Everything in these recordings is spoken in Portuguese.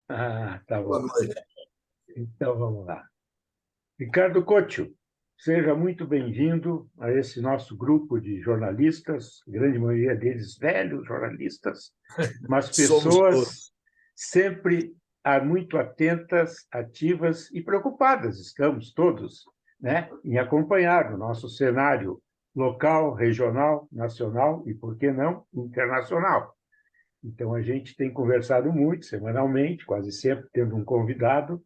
Ah, tá Boa bom. noite. Então vamos lá. Ricardo Couto, seja muito bem-vindo a esse nosso grupo de jornalistas, a grande maioria deles velhos jornalistas, mas Somos pessoas todos. sempre muito atentas, ativas e preocupadas, estamos todos, né, em acompanhar o nosso cenário local, regional, nacional e, por que não, internacional. Então, a gente tem conversado muito, semanalmente, quase sempre tendo um convidado,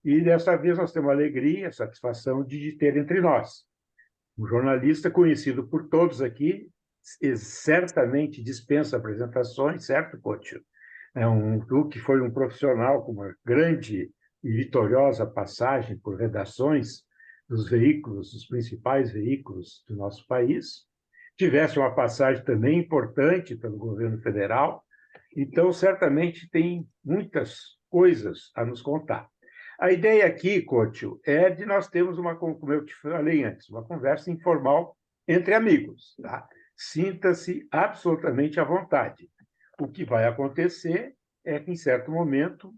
e dessa vez nós temos a alegria, a satisfação de ter entre nós um jornalista conhecido por todos aqui, certamente dispensa apresentações, certo, Couto? Tu que foi um profissional com uma grande e vitoriosa passagem por redações dos veículos, dos principais veículos do nosso país, tivesse uma passagem também importante pelo governo federal, então certamente tem muitas coisas a nos contar. A ideia aqui, Couto, é de nós termos como eu te falei antes, uma conversa informal entre amigos. Tá? Sinta-se absolutamente à vontade. O que vai acontecer é que, em certo momento,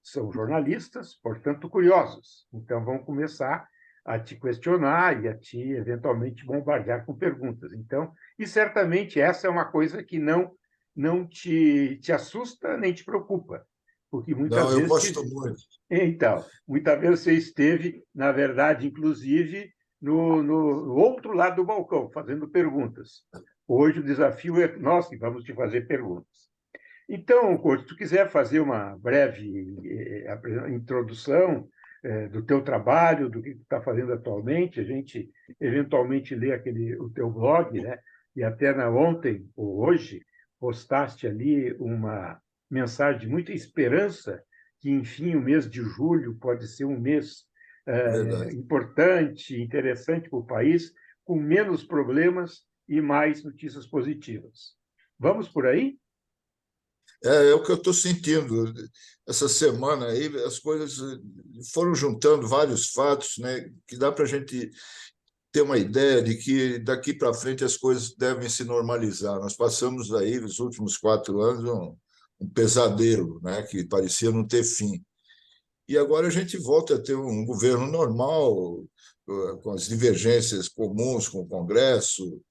são jornalistas, portanto, curiosos. Então, vão começar a te questionar e a te, eventualmente, bombardear com perguntas. Então, e certamente essa é uma coisa que não te assusta nem te preocupa, porque Não, muitas eu vezes gosto muito. então, muitas vezes você esteve, na verdade, inclusive, no outro lado do balcão, fazendo perguntas. Hoje o desafio é nós que vamos te fazer perguntas. Então, Couto, se tu quiser fazer uma breve introdução do teu trabalho, do que tu está fazendo atualmente, a gente eventualmente lê o teu blog, né? E até ontem ou hoje postaste ali uma mensagem de muita esperança que, enfim, o mês de julho pode ser um mês Verdade. importante, interessante para o país, com menos problemas e mais notícias positivas. Vamos por aí? É o que eu estou sentindo. Essa semana aí, as coisas foram juntando vários fatos, né, que dá para a gente ter uma ideia de que daqui para frente as coisas devem se normalizar. Nós passamos aí, nos últimos 4 anos, um pesadelo, né, que parecia não ter fim. E agora a gente volta a ter um governo normal, com as divergências comuns com o Congresso.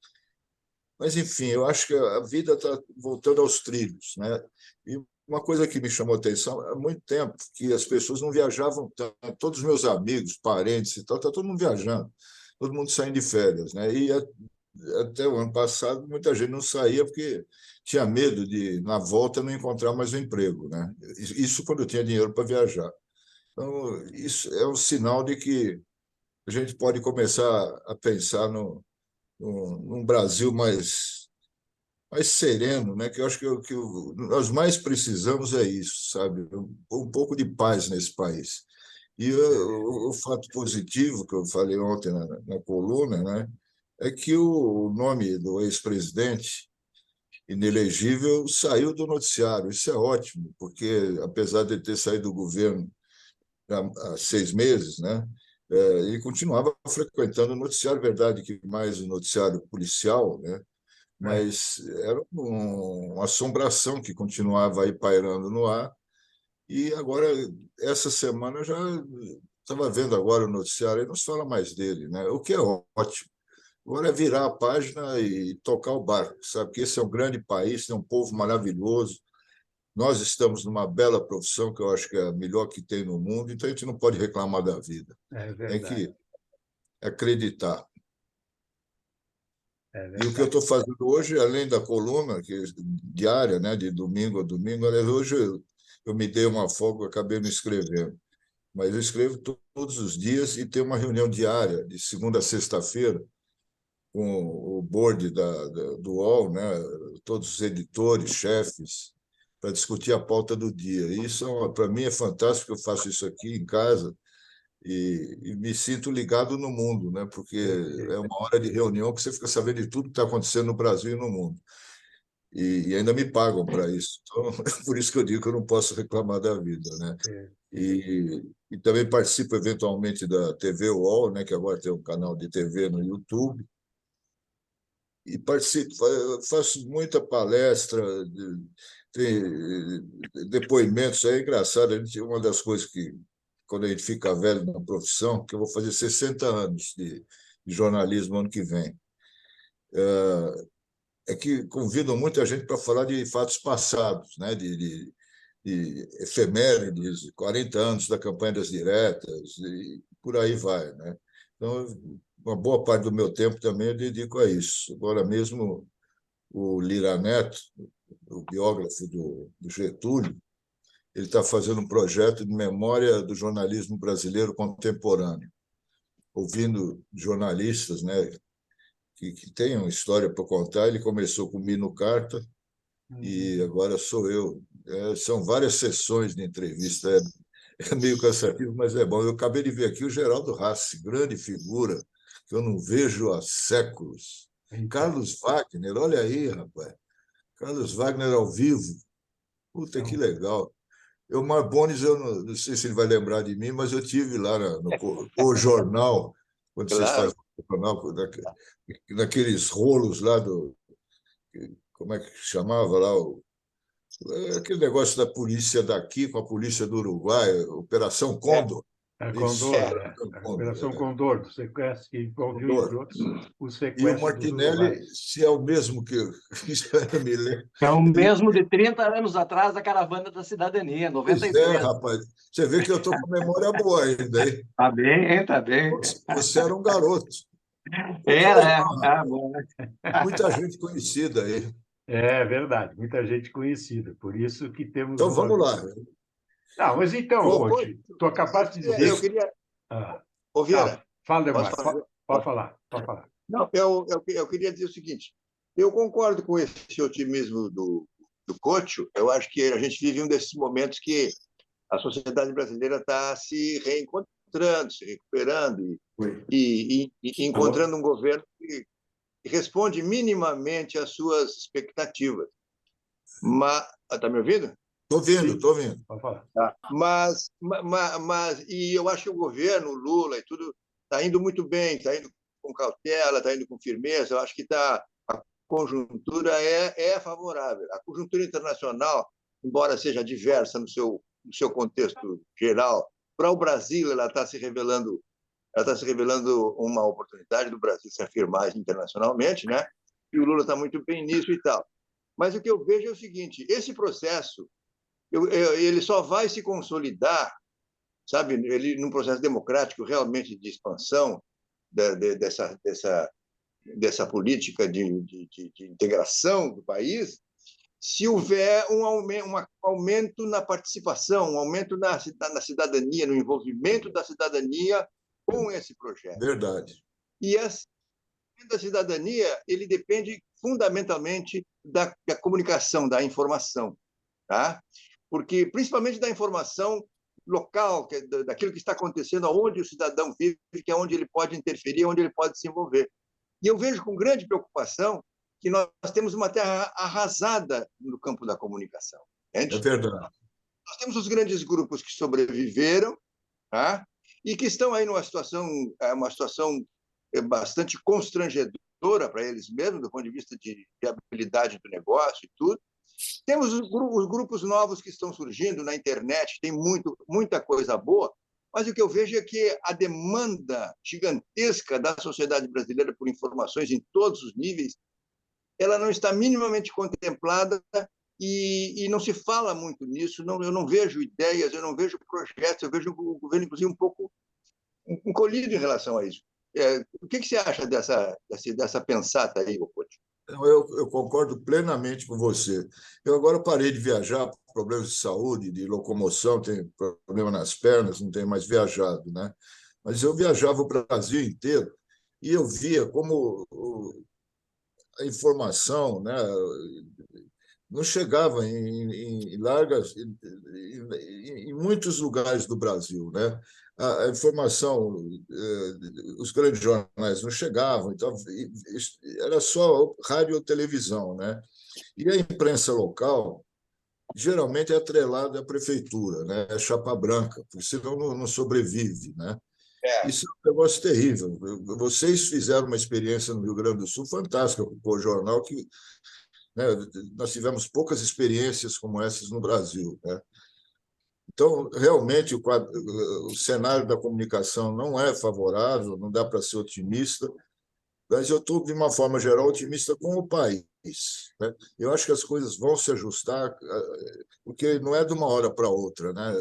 Mas, enfim, eu acho que a vida está voltando aos trilhos, né? E uma coisa que me chamou a atenção há muito tempo, que as pessoas não viajavam tanto. Todos os meus amigos, parentes e tal, está todo mundo viajando, todo mundo saindo de férias, né? E até o ano passado, muita gente não saía porque tinha medo de, na volta, não encontrar mais um emprego, né? Isso quando eu tinha dinheiro para viajar. Então, isso é um sinal de que a gente pode começar a pensar num Brasil mais sereno, né? Que eu acho que nós mais precisamos é isso, sabe? Um pouco de paz nesse país. E o fato positivo que eu falei ontem na coluna, né? É que o nome do ex-presidente inelegível saiu do noticiário. Isso é ótimo, porque apesar de ele ter saído do governo há 6 meses, né? Ele continuava frequentando o noticiário, verdade que mais o noticiário policial, né? É. Mas era uma assombração que continuava aí pairando no ar. E agora, essa semana, eu já estava vendo agora o noticiário e não se fala mais dele, né? O que é ótimo. Agora é virar a página e tocar o barco, sabe? Que esse é um grande país, tem um povo maravilhoso. Nós estamos numa bela profissão que eu acho que é a melhor que tem no mundo, então a gente não pode reclamar da vida. É Tem verdade, que acreditar. é E o que eu verdade. estou fazendo hoje, além da coluna, que é diária, né, de domingo a domingo, aliás, hoje eu me dei uma folga, acabei não escrevendo. Mas eu escrevo todos os dias e tenho uma reunião diária, de segunda a sexta-feira, com o board do UOL, né, todos os editores, chefes, para discutir a pauta do dia. E isso, para mim, é fantástico, eu faço isso aqui em casa e me sinto ligado no mundo, né? Porque é Perfeito. uma hora de reunião que você fica sabendo de tudo que está acontecendo no Brasil e no mundo. E ainda me pagam para isso. Então, é por isso que eu digo que eu não posso reclamar da vida, né? Perfeito. E também participo eventualmente da TV UOL, né? Que agora tem um canal de TV no YouTube. E participo, faço muita palestra, tem depoimentos aí engraçado. Uma das coisas que, quando a gente fica velho na profissão, que eu vou fazer 60 anos de jornalismo ano que vem, é que convidam muita gente para falar de fatos passados, né? De efemérides, 40 anos da campanha das diretas, e por aí vai, né? Então, uma boa parte do meu tempo também eu dedico a isso. Agora mesmo, o Lira Neto, o biógrafo do Getúlio, ele está fazendo um projeto de memória do jornalismo brasileiro contemporâneo, ouvindo jornalistas, né, que têm uma história para contar. Ele começou com Mino Carta e agora sou eu. São várias sessões de entrevista. É meio cansativo, mas é bom. Eu acabei de ver aqui o Geraldo Rassi, grande figura, que eu não vejo há séculos. Carlos Wagner, olha aí, rapaz. Carlos Wagner ao vivo. Puta, que legal. O Marbones, eu não sei se ele vai lembrar de mim, mas eu tive lá no o jornal, quando vocês Claro. fazem o jornal, naqueles rolos lá do. Como é que chamava lá? Aquele negócio da polícia daqui com a polícia do Uruguai, Operação Condor. A Isso, Condor, Operação a Condor, Operação Condor, do sequestro, que envolveu, entre Condor. outros, o E o sequestro dos Martinelli, uruguaios. se é o mesmo que eu me lembro. É o mesmo de 30 anos atrás da Caravana da Cidadania, Pois é, 93. rapaz. Você vê que eu estou com memória boa ainda, hein? Tá bem, hein? Tá bem. Você era um garoto. Era, tá bom. Muita gente conhecida aí. É verdade, muita gente conhecida, por isso que temos Então, uma... vamos lá. Não, mas então, Ô, Conte, tu acabaste de Eu dizer... queria. Ah, Ô, tá, Vieira, fala, posso Demar, fazer? pode falar, pode falar. Não, eu queria dizer o seguinte: eu concordo com esse otimismo do Couto. Eu acho que a gente vive um desses momentos que a sociedade brasileira está se reencontrando, se recuperando e encontrando um governo que responde minimamente às suas expectativas. Mas, está me ouvindo? Estou vendo, Sim, estou vendo. pode falar. Tá. E eu acho que o governo, o Lula e tudo, está indo muito bem, está indo com cautela, está indo com firmeza. Eu acho que a conjuntura é favorável. A conjuntura internacional, embora seja diversa no seu contexto geral, para o Brasil ela está se revelando uma oportunidade do Brasil se afirmar internacionalmente, né? E o Lula está muito bem nisso e tal. Mas o que eu vejo é o seguinte: esse processo ele só vai se consolidar, sabe, ele num processo democrático realmente de expansão dessa política de integração do país, se houver um aumento na participação, um aumento na cidadania, no envolvimento da cidadania com esse projeto. Verdade. E esse da cidadania ele depende fundamentalmente da comunicação, da informação, tá? Porque principalmente da informação local, daquilo que está acontecendo, aonde o cidadão vive, que é onde ele pode interferir, onde ele pode se envolver. E eu vejo com grande preocupação que nós temos uma terra arrasada no campo da comunicação. É verdade. Nós temos os grandes grupos que sobreviveram, tá? E que estão aí numa situação, uma situação bastante constrangedora para eles mesmos, do ponto de vista de viabilidade do negócio e tudo. Temos os grupos novos que estão surgindo na internet, tem muita coisa boa, mas o que eu vejo é que a demanda gigantesca da sociedade brasileira por informações em todos os níveis, ela não está minimamente contemplada e não se fala muito nisso. Eu não vejo ideias, eu não vejo projetos, eu vejo o governo, inclusive, um pouco encolhido em relação a isso. O que você acha dessa pensata aí, Ocote? Eu concordo plenamente com você. Eu agora parei de viajar por problemas de saúde, de locomoção, tenho problema nas pernas, não tenho mais viajado, né? Mas eu viajava o Brasil inteiro e eu via como a informação, né, não chegava em largas, em muitos lugares do Brasil, né? A informação, os grandes jornais não chegavam, então era só rádio ou televisão, né? E a imprensa local geralmente é atrelada à prefeitura, né? É chapa branca, porque senão não sobrevive, né? Isso é um negócio terrível. Vocês fizeram uma experiência no Rio Grande do Sul fantástica com o jornal que, né? Nós tivemos poucas experiências como essas no Brasil, né? Então, realmente, o cenário da comunicação não é favorável, não dá para ser otimista, mas eu estou, de uma forma geral, otimista com o país, né? Eu acho que as coisas vão se ajustar, porque não é de uma hora para outra, né?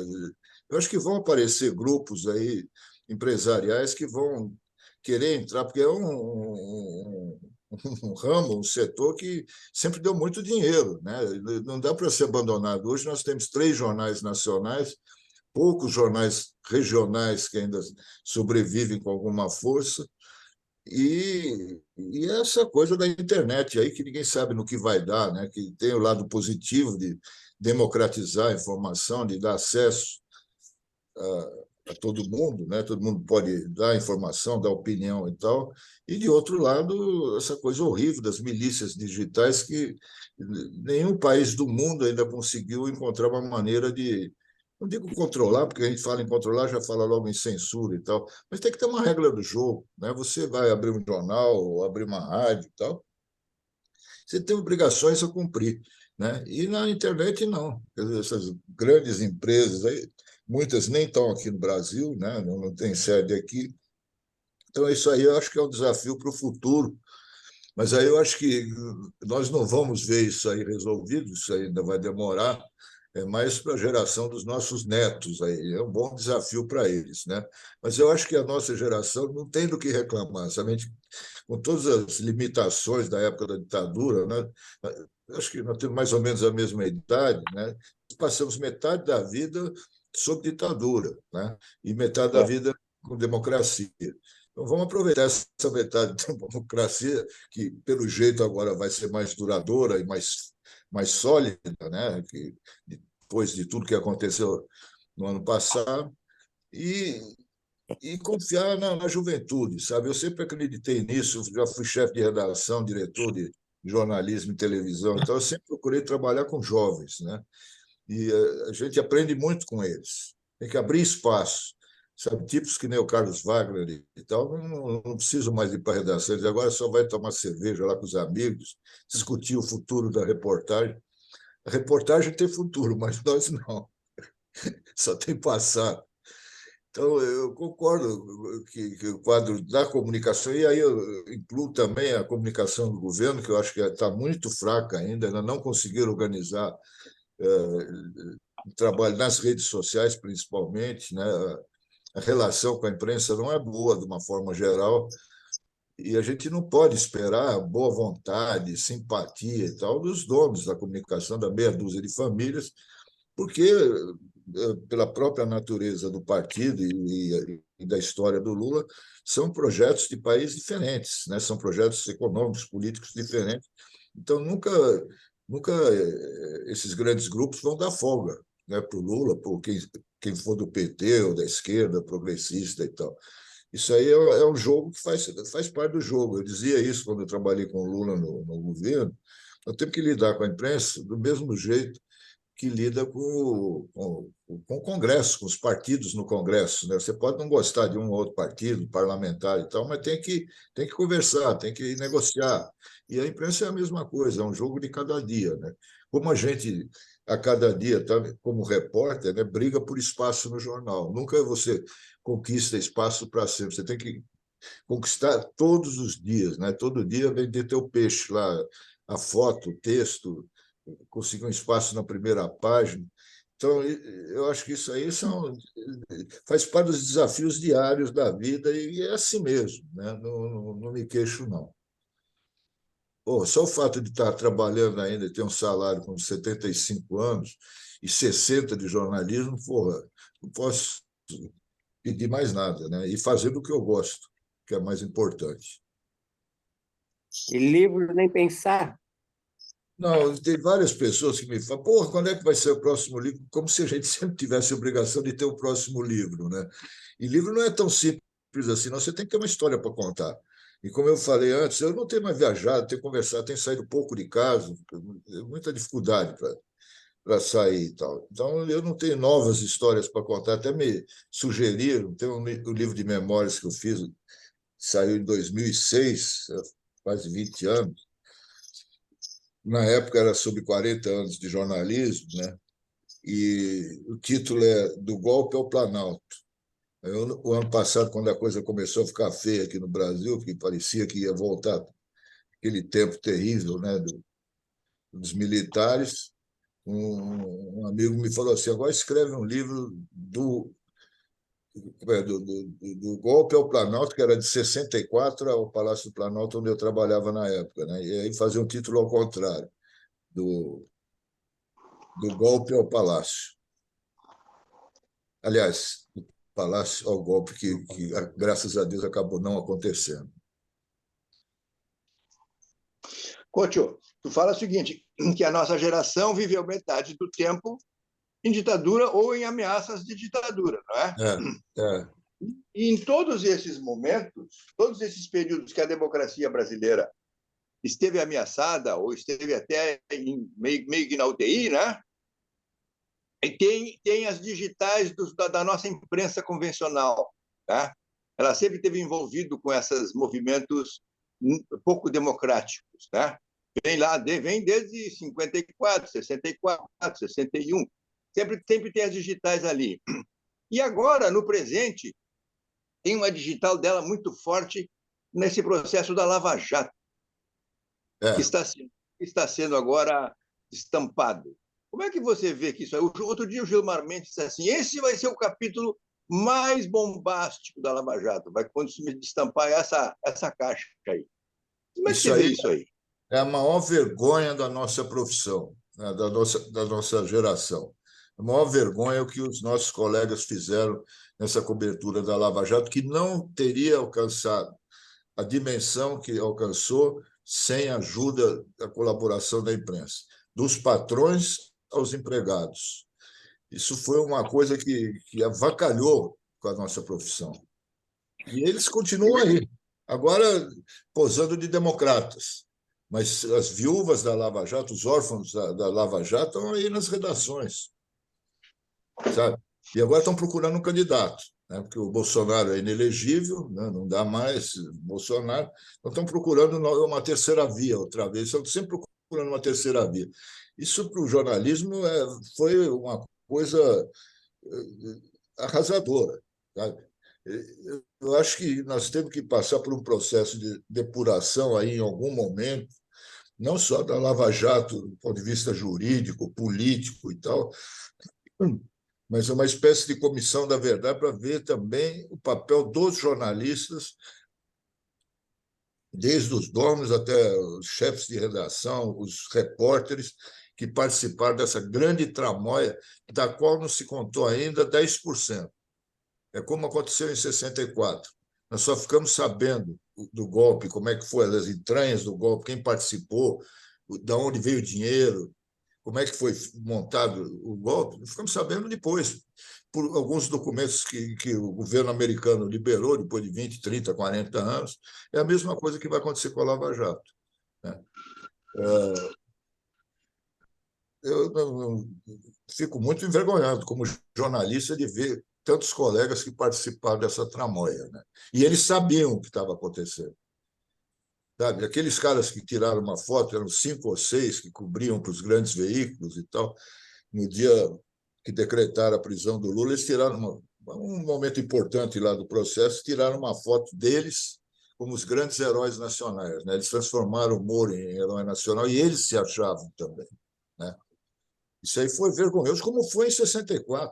Eu acho que vão aparecer grupos aí empresariais que vão querer entrar, porque é um ramo, um setor que sempre deu muito dinheiro, né? Não dá para ser abandonado. Hoje nós temos 3 jornais nacionais, poucos jornais regionais que ainda sobrevivem com alguma força, e essa coisa da internet aí que ninguém sabe no que vai dar, né? Que tem o lado positivo de democratizar a informação, de dar acesso a todo mundo, né? Todo mundo pode dar informação, dar opinião e tal. E, de outro lado, essa coisa horrível das milícias digitais que nenhum país do mundo ainda conseguiu encontrar uma maneira de, não digo controlar, porque a gente fala em controlar, já fala logo em censura e tal, mas tem que ter uma regra do jogo, né? Você vai abrir um jornal ou abrir uma rádio e tal, você tem obrigações a cumprir, né? E na internet, não. Quer dizer, essas grandes empresas, aí, muitas nem estão aqui no Brasil, né? Não tem sede aqui. Então, isso aí eu acho que é um desafio para o futuro. Mas aí eu acho que nós não vamos ver isso aí resolvido, isso aí ainda vai demorar, é mais para a geração dos nossos netos aí, é um bom desafio para eles, né? Mas eu acho que a nossa geração não tem do que reclamar, somente com todas as limitações da época da ditadura, né? Acho que nós temos mais ou menos a mesma idade, né? Passamos metade da vida sob ditadura, né? E metade da vida com democracia. Então, vamos aproveitar essa metade da democracia, que, pelo jeito, agora vai ser mais duradoura e mais sólida, né? Que, depois de tudo que aconteceu no ano passado, e, e confiar na juventude, sabe? Eu sempre acreditei nisso, já fui chefe de redação, diretor de jornalismo e televisão, então eu sempre procurei trabalhar com jovens, né? E a gente aprende muito com eles. Tem que abrir espaço, sabe? Tipos que nem o Carlos Wagner e tal, não preciso mais ir para a redação, eles agora só vai tomar cerveja lá com os amigos, discutir o futuro da reportagem. A reportagem tem futuro, mas nós não, só tem passado. Então, eu concordo que o quadro da comunicação, e aí eu incluo também a comunicação do governo, que eu acho que está muito fraca ainda não conseguiram organizar o trabalho nas redes sociais, principalmente, né? A relação com a imprensa não é boa, de uma forma geral, e a gente não pode esperar boa vontade, simpatia e tal dos donos da comunicação, da meia dúzia de famílias, porque, pela própria natureza do partido e da história do Lula, são projetos de país diferentes, né? São projetos econômicos, políticos diferentes. Então, nunca esses grandes grupos vão dar folga, né, para o Lula, por quem for do PT ou da esquerda, progressista e tal. Isso aí é um jogo que faz parte do jogo. Eu dizia isso quando eu trabalhei com o Lula no governo. Nós temos que lidar com a imprensa do mesmo jeito que lida com o Congresso, com os partidos no Congresso, né? Você pode não gostar de um ou outro partido, parlamentar e tal, mas tem que conversar, tem que negociar. E a imprensa é a mesma coisa, é um jogo de cada dia, né? Como a gente, a cada dia, tá, como repórter, né, briga por espaço no jornal. Nunca você conquista espaço para sempre. Você tem que conquistar todos os dias, né? Todo dia vender teu peixe lá, a foto, o texto, conseguir um espaço na primeira página. Então, eu acho que isso aí faz parte dos desafios diários da vida e é assim mesmo, né? Não me queixo, não. Pô, só o fato de estar trabalhando ainda e ter um salário com 75 anos e 60 de jornalismo, porra, não posso pedir mais nada, né? E fazer do que eu gosto, que é mais importante. E livro nem pensar. Não, tem várias pessoas que me falam, porra, quando é que vai ser o próximo livro? Como se a gente sempre tivesse a obrigação de ter o próximo livro, né? E livro não é tão simples assim, não. Você tem que ter uma história para contar. E como eu falei antes, eu não tenho mais viajado, tenho conversado, tenho saído pouco de casa, muita dificuldade para sair e tal. Então, eu não tenho novas histórias para contar. Até me sugeriram, tem um livro de memórias que eu fiz, saiu em 2006, quase 20 anos, Na época era sobre 40 anos de jornalismo, né? E o título é Do Golpe ao Planalto. O ano passado, quando a coisa começou a ficar feia aqui no Brasil, porque parecia que ia voltar aquele tempo terrível, né, dos militares, um amigo me falou assim: agora escreve um livro do golpe ao Planalto, que era de 64 ao Palácio do Planalto, onde eu trabalhava na época, né? E aí fazia um título ao contrário, do, do golpe ao Palácio. Aliás, do Palácio ao golpe, que graças a Deus acabou não acontecendo. Couto, tu fala o seguinte, que a nossa geração viveu metade do tempo em ditadura ou em ameaças de ditadura, não é? É. E em todos esses momentos, todos esses períodos que a democracia brasileira esteve ameaçada ou esteve até meio que na UTI, né? E tem as digitais da nossa imprensa convencional, tá? Ela sempre esteve envolvido com esses movimentos pouco democráticos, né? Vem desde 54, 64, 61, sempre tem as digitais ali. E agora, no presente, tem uma digital dela muito forte nesse processo da Lava Jato, que está sendo agora estampado. Como é que você vê que isso é? Outro dia o Gilmar Mendes disse assim, esse vai ser o capítulo mais bombástico da Lava Jato, vai quando se destampar essa caixa aí. Como é que você vê isso aí? É a maior vergonha da nossa profissão, né, da nossa geração. A maior vergonha é o que os nossos colegas fizeram nessa cobertura da Lava Jato, que não teria alcançado a dimensão que alcançou sem a ajuda, a colaboração da imprensa, dos patrões aos empregados. Isso foi uma coisa que avacalhou com a nossa profissão. E eles continuam aí, agora posando de democratas. Mas as viúvas da Lava Jato, os órfãos da Lava Jato estão aí nas redações, sabe? E agora estão procurando um candidato, né? Porque o Bolsonaro é inelegível, né? Não dá mais Bolsonaro, então estão procurando uma terceira via outra vez, estão sempre procurando uma terceira via. Isso para o jornalismo foi uma coisa arrasadora, sabe? Eu acho que nós temos que passar por um processo de depuração aí em algum momento, não só da Lava Jato, do ponto de vista jurídico, político e tal, mas uma espécie de comissão da verdade para ver também o papel dos jornalistas, desde os donos até os chefes de redação, os repórteres, que participaram dessa grande tramóia, da qual não se contou ainda 10%. É como aconteceu em 64. Nós só ficamos sabendo do golpe, como é que foi, as entranhas do golpe, quem participou, de onde veio o dinheiro, como é que foi montado o golpe. Ficamos sabendo depois, por alguns documentos que o governo americano liberou depois de 20, 30, 40 anos. É a mesma coisa que vai acontecer com a Lava Jato, né? Eu fico muito envergonhado como jornalista de ver tantos colegas que participaram dessa tramóia, né? E eles sabiam o que estava acontecendo. Sabe? Aqueles caras que tiraram uma foto, eram 5 ou 6 que cobriam para os grandes veículos e tal, no dia que decretaram a prisão do Lula, eles tiraram um momento importante lá do processo, tiraram uma foto deles como os grandes heróis nacionais, né? Eles transformaram o Moro em herói nacional e eles se achavam também, né? Isso aí foi vergonhoso, como foi em 64.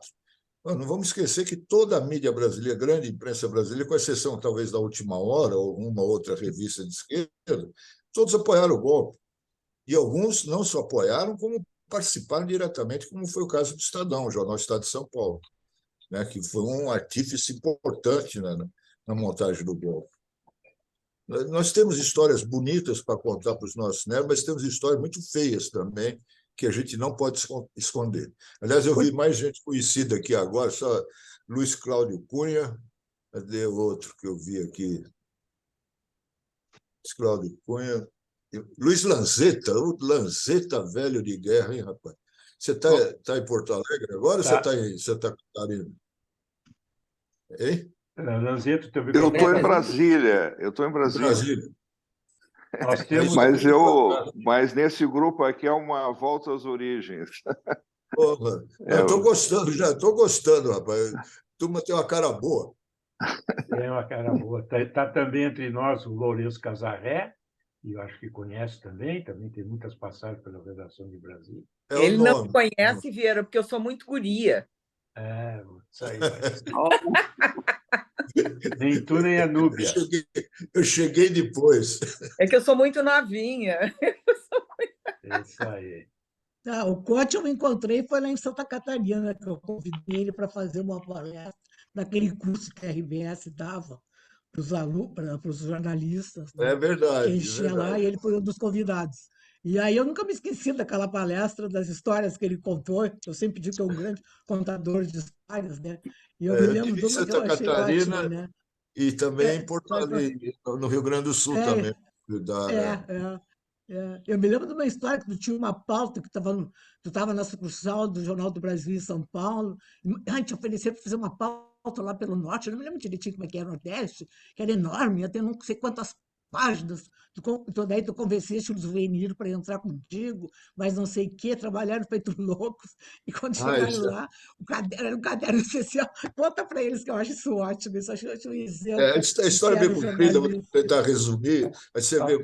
Não vamos esquecer que toda a mídia brasileira, a grande imprensa brasileira, com exceção talvez da Última Hora ou uma outra revista de esquerda, todos apoiaram o golpe. E alguns não só apoiaram, como participaram diretamente, como foi o caso do Estadão, o jornal Estado de São Paulo, né, que foi um artífice importante, né, na montagem do golpe. Nós temos histórias bonitas para contar para os nossos netos, mas temos histórias muito feias também, que a gente não pode esconder. Aliás, eu vi mais gente conhecida aqui agora, só Luiz Cláudio Cunha, cadê o outro que eu vi aqui? Luiz Cláudio Cunha, Luiz Lanzetta, o Lanzetta velho de guerra, hein, rapaz? Você está em Porto Alegre agora ou você está em Santa Catarina? Hein? Lanzetta, teu Eu estou em microfone. Brasília. Eu estou em Brasília. Nós temos... Mas nesse grupo aqui é uma volta às origens. Porra, eu estou gostando já, estou gostando, rapaz. A turma tem uma cara boa. Tem uma cara boa. Está também entre nós o Lourenço Casarré, que eu acho que conhece também tem muitas passagens pela redação de Brasília. Ele não me conhece, Vieira, porque eu sou muito guria. Isso aí. Nem tu, nem a Núbia. Eu cheguei depois. É que eu sou muito novinha. Isso aí. O Cote eu me encontrei, foi lá em Santa Catarina, que eu convidei ele para fazer uma palestra naquele curso que a RBS dava para os alunos, para os jornalistas. É verdade. Que enchia lá, e ele foi um dos convidados. E aí eu nunca me esqueci daquela palestra, das histórias que ele contou. Eu sempre digo que é um grande contador de histórias, né? E eu me lembro de uma que eu achei ótima, né? E também em Porto Alegre, no Rio Grande do Sul também. Eu me lembro de uma história que tu tinha uma pauta que tu estava na sucursal do Jornal do Brasil em São Paulo, e a gente ofereceu para fazer uma pauta lá pelo Norte, eu não me lembro direitinho como é que era o Nordeste, que era enorme, ia ter não sei quantas páginas. Daí tu convenceste o Zuenir para entrar contigo, mas não sei o quê, trabalharam feito loucos, e quando chegaram lá, era um caderno especial. Conta para eles, que eu acho isso ótimo, isso acho um exemplo. A história é bem comprida, vou tentar resumir, mas você vê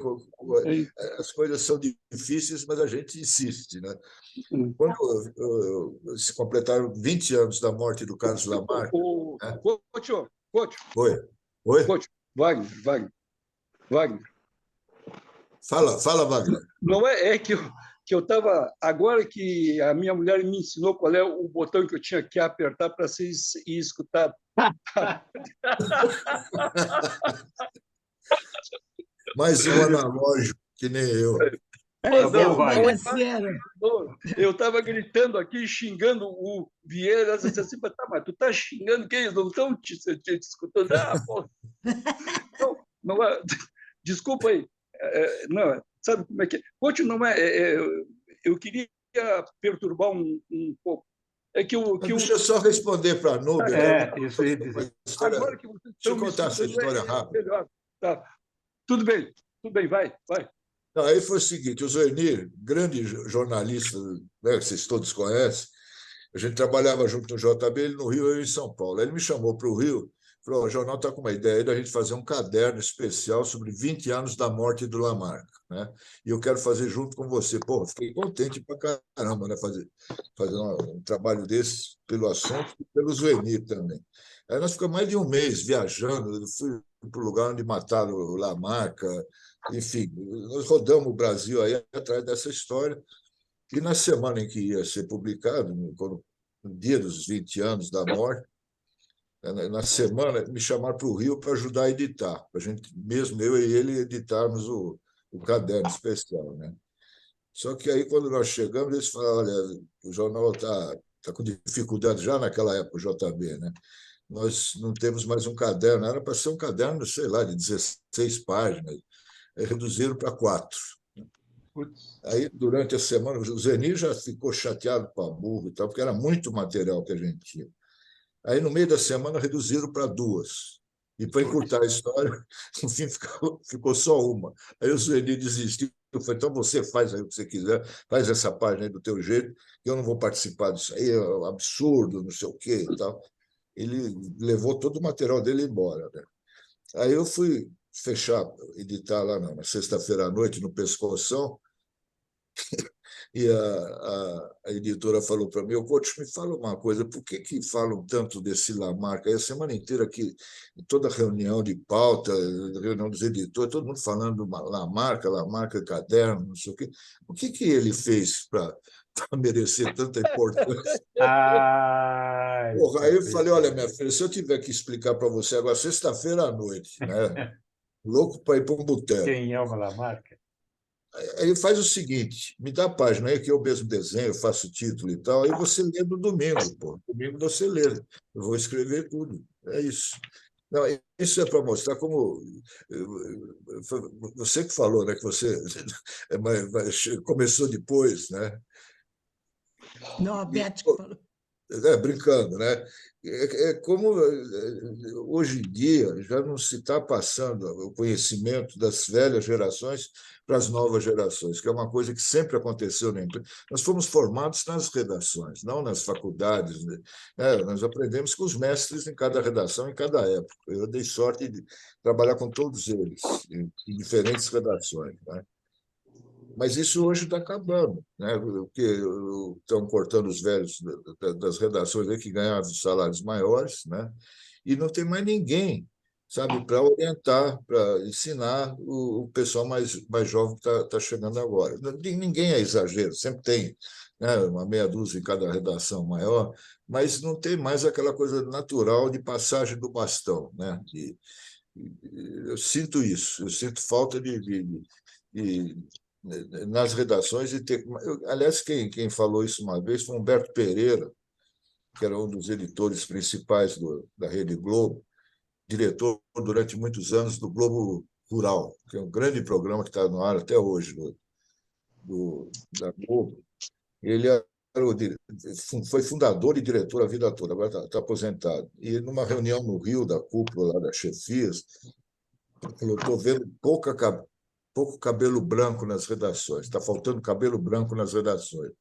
as coisas são difíceis, mas a gente insiste, né? Quando se completaram 20 anos da morte do Carlos Lamarck... Coach. Oi? Coach, Wagner. Fala, Wagner. Não é que eu estava... Agora que a minha mulher me ensinou qual é o botão que eu tinha que apertar para ser escutado. Mais um analógico, que nem eu. Eu estava gritando aqui, xingando o Vieira, assim, mas tu está xingando quem? Eles não estão te escutando. Pô. Não, desculpa aí. Não, sabe como é que é? Coach, não é, eu queria perturbar um pouco. Deixa eu só responder para a Núbia. Isso aí. Agora que vocês estão deixa eu contar essa história rápida. Tá. Tudo bem, vai. Não, aí foi o seguinte, o Zuenir, grande jornalista, né, que vocês todos conhecem, a gente trabalhava junto no JB, ele no Rio, eu em São Paulo. Aí ele me chamou para o Rio, falou, o jornal está com uma ideia aí da gente fazer um caderno especial sobre 20 anos da morte do Lamarck, né? E eu quero fazer junto com você. Pô, fiquei contente pra caramba, né? Fazer um trabalho desse pelo assunto e pelo Zuenir também. Aí nós ficamos mais de um mês viajando, eu fui para o lugar onde mataram o Lamarck, enfim, nós rodamos o Brasil aí atrás dessa história. E na semana em que ia ser publicado, no dia dos 20 anos da morte, na semana, me chamaram para o Rio para ajudar a editar, para a gente, mesmo eu e ele, editarmos o caderno especial, né? Só que aí, quando nós chegamos, eles falaram, olha, o jornal está com dificuldade já naquela época, o JB, né? Nós não temos mais um caderno, era para ser um caderno, sei lá, de 16 páginas, aí reduziram para 4. Aí, durante a semana, o Zuenir já ficou chateado para burro e tal, porque era muito material que a gente tinha. Aí, no meio da semana, reduziram para 2. E, para encurtar a história, no fim, ficou só uma. Aí o Zuenir desistiu. Eu falei, então você faz aí o que você quiser, faz essa página aí do teu jeito, que eu não vou participar disso aí, é um absurdo, não sei o quê e tal. Ele levou todo o material dele embora, né? Aí eu fui editar lá na sexta-feira à noite, no Pescoção, e a editora falou para mim, Coach, me fala uma coisa, por que falam tanto desse Lamarck? Aí a semana inteira aqui, toda reunião de pauta, reunião dos editores, todo mundo falando Lamarck, caderno, não sei o quê. O que ele fez para merecer tanta importância? Porra, aí eu falei, olha, minha filha, se eu tiver que explicar para você agora, sexta-feira à noite, né? Louco para ir para um boteco. Quem é o Lamarck? Aí faz o seguinte, me dá a página aí que eu mesmo desenho, faço o título e tal, aí você lê no domingo, pô. Domingo você lê. Eu vou escrever tudo. É isso. Não, isso é para mostrar como... Você que falou, né, que você começou depois, né? Não, a Beth que falou. brincando, né? Como hoje em dia já não se está passando o conhecimento das velhas gerações para as novas gerações, que é uma coisa que sempre aconteceu na empresa. Nós fomos formados nas redações, não nas faculdades, né? Nós aprendemos com os mestres em cada redação, em cada época. Eu dei sorte de trabalhar com todos eles, em diferentes redações, né? Mas isso hoje está acabando, né? Porque estão cortando os velhos das redações aí que ganhavam salários maiores, né? E não tem mais ninguém, sabe, para orientar, para ensinar o pessoal mais jovem que está chegando agora. Ninguém é exagero, sempre tem, né, uma meia dúzia em cada redação maior, mas não tem mais aquela coisa natural de passagem do bastão, né? Eu sinto isso, eu sinto falta de nas redações e ter. Aliás, quem falou isso uma vez foi Humberto Pereira, que era um dos editores principais da Rede Globo, diretor durante muitos anos do Globo Rural, que é um grande programa que está no ar até hoje, da Globo. Ele foi fundador e diretor a vida toda, agora está aposentado. E numa reunião no Rio, da cúpula lá das chefias, ele falou: estou vendo pouco cabelo branco nas redações, está faltando cabelo branco nas redações.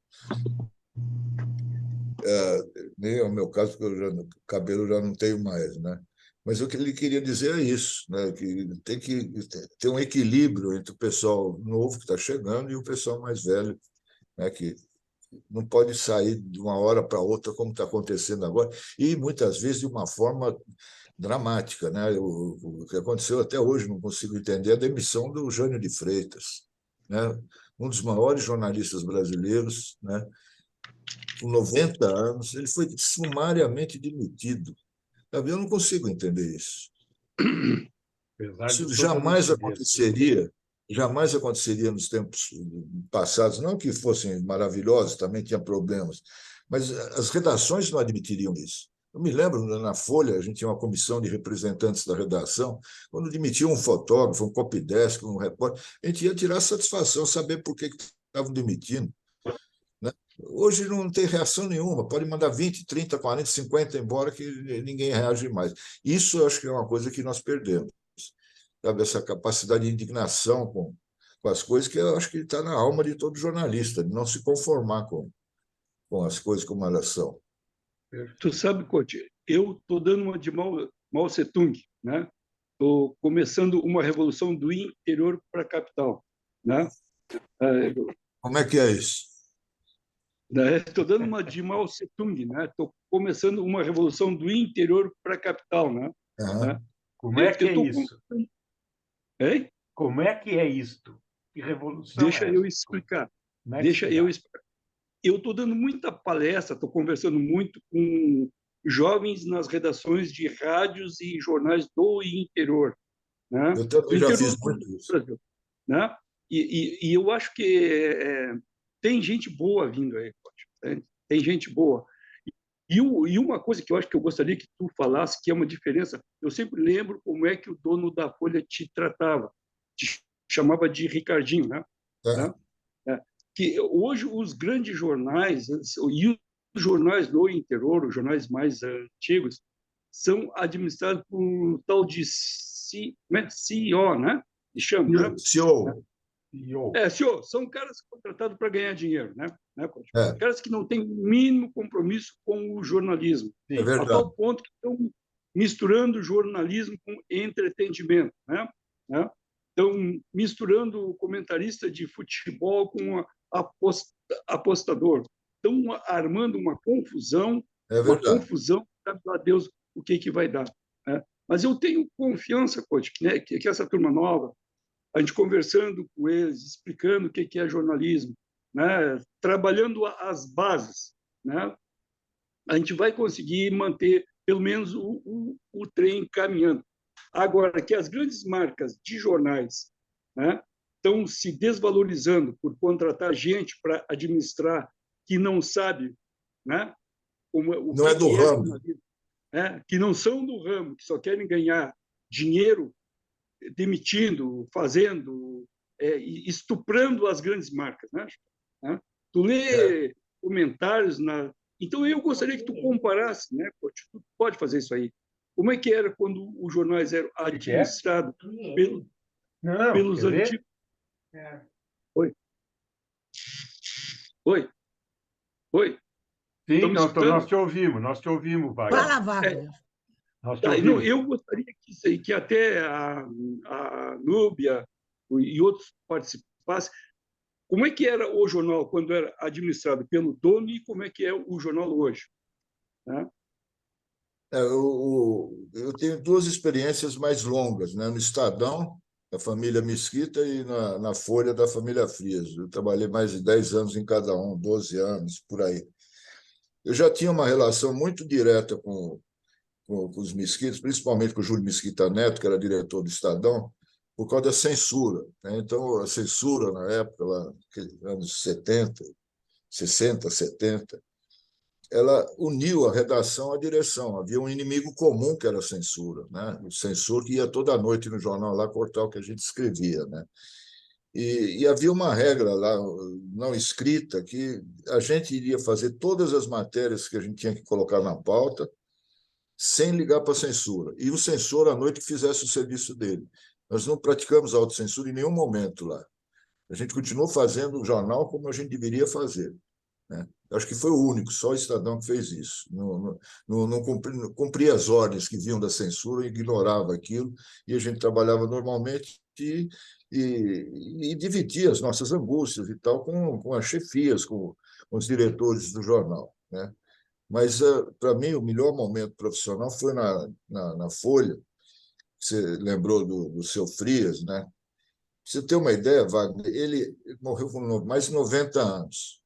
Nem é o meu caso, porque cabelo já não tenho mais, né? Mas o que ele queria dizer é isso, né? Que tem que ter um equilíbrio entre o pessoal novo que está chegando e o pessoal mais velho, né? Que não pode sair de uma hora para outra, como está acontecendo agora, e muitas vezes de uma forma dramática, né? O que aconteceu até hoje, não consigo entender, a demissão do Jânio de Freitas, né? Um dos maiores jornalistas brasileiros, né? Com 90 anos, ele foi sumariamente demitido. Eu não consigo entender isso. Isso jamais aconteceria nos tempos passados, não que fossem maravilhosos, também tinha problemas, mas as redações não admitiriam isso. Eu me lembro, na Folha, a gente tinha uma comissão de representantes da redação, quando demitia um fotógrafo, um copydesk, um repórter, a gente ia tirar satisfação, saber por que estavam demitindo, né? Hoje não tem reação nenhuma, pode mandar 20, 30, 40, 50 embora que ninguém reage mais. Isso eu acho que é uma coisa que nós perdemos, sabe? Essa capacidade de indignação com as coisas que eu acho que está na alma de todo jornalista, de não se conformar com as coisas como elas são. Tu sabe, Coach, eu estou dando uma de Mao Tse-tung, né? Estou começando uma revolução do interior para a capital, né? Como é que é isso? Estou dando uma de Mao Tse-tung, né? Estou começando uma revolução do interior para a capital, né? Uhum. Como é que é isso? Hein? Como é que é isto? Que revolução Deixa é eu essa? explicar. Deixa eu explicar. Eu estou dando muita palestra, estou conversando muito com jovens nas redações de rádios e jornais do interior, né? Eu também já fiz muito isso. Brasil, né? E eu acho que tem gente boa vindo aí, né? Tem gente boa. E uma coisa que eu acho que eu gostaria que tu falasse, que é uma diferença, eu sempre lembro como é que o dono da Folha te tratava, te chamava de Ricardinho, né? Que hoje os grandes jornais e os jornais do interior, os jornais mais antigos, são administrados por um tal de CEO, né? Chama, né? CEO. CEO. São caras contratados para ganhar dinheiro, né? Caras que não têm o mínimo compromisso com o jornalismo. É verdade. A tal ponto que estão misturando jornalismo com entretenimento, né? Estão misturando o comentarista de futebol com apostador. Estão armando uma confusão, sabe lá Deus o que vai dar, né? Mas eu tenho confiança, Coach, né, que essa turma nova, a gente conversando com eles, explicando o que é jornalismo, né, trabalhando as bases, né, a gente vai conseguir manter pelo menos o trem caminhando. Agora, que as grandes marcas de jornais, né, estão se desvalorizando por contratar gente para administrar que não sabe, né, não é do ramo, que não são do ramo, que só querem ganhar dinheiro demitindo, fazendo, estuprando as grandes marcas, né? Tu lê comentários Então, eu gostaria que tu comparasse, né, Coach? Tu pode fazer isso aí. Como é que era quando os jornais eram administrados Não, pelos quer ver? antigos... Oi? Oi? Oi? Sim, Estão me escutando? nós te ouvimos, Wagner. Fala, Wagner. Nós te Tá, não, ouvimos. eu gostaria que até a Núbia e outros participassem. Como é que era o jornal quando era administrado pelo dono e como é que é o jornal hoje? Né? Eu tenho duas experiências mais longas, né? No Estadão, da família Mesquita, e na Folha, da família Frias. Eu trabalhei mais de 10 anos em cada um, 12 anos, por aí. Eu já tinha uma relação muito direta com os Mesquitas, principalmente com o Júlio Mesquita Neto, que era diretor do Estadão, por causa da censura, né? Então, a censura, na época, lá, anos 70, 60, 70, ela uniu a redação à direção. Havia um inimigo comum, que era a censura, né? O censor que ia toda noite no jornal lá cortar o que a gente escrevia, né? E havia uma regra lá, não escrita, que a gente iria fazer todas as matérias que a gente tinha que colocar na pauta, sem ligar para a censura. E o censor, à noite, que fizesse o serviço dele. Nós não praticamos autocensura em nenhum momento lá. A gente continuou fazendo o jornal como a gente deveria fazer, né? Acho que foi o único, só o Estadão que fez isso. Não cumpria as ordens que vinham da censura, ignorava aquilo, e a gente trabalhava normalmente e dividia as nossas angústias e tal com as chefias, com os diretores do jornal, né? Mas, para mim, o melhor momento profissional foi na Folha. Você lembrou do seu Frias, né? Pra você ter uma ideia, Wagner, ele morreu com mais de 90 anos.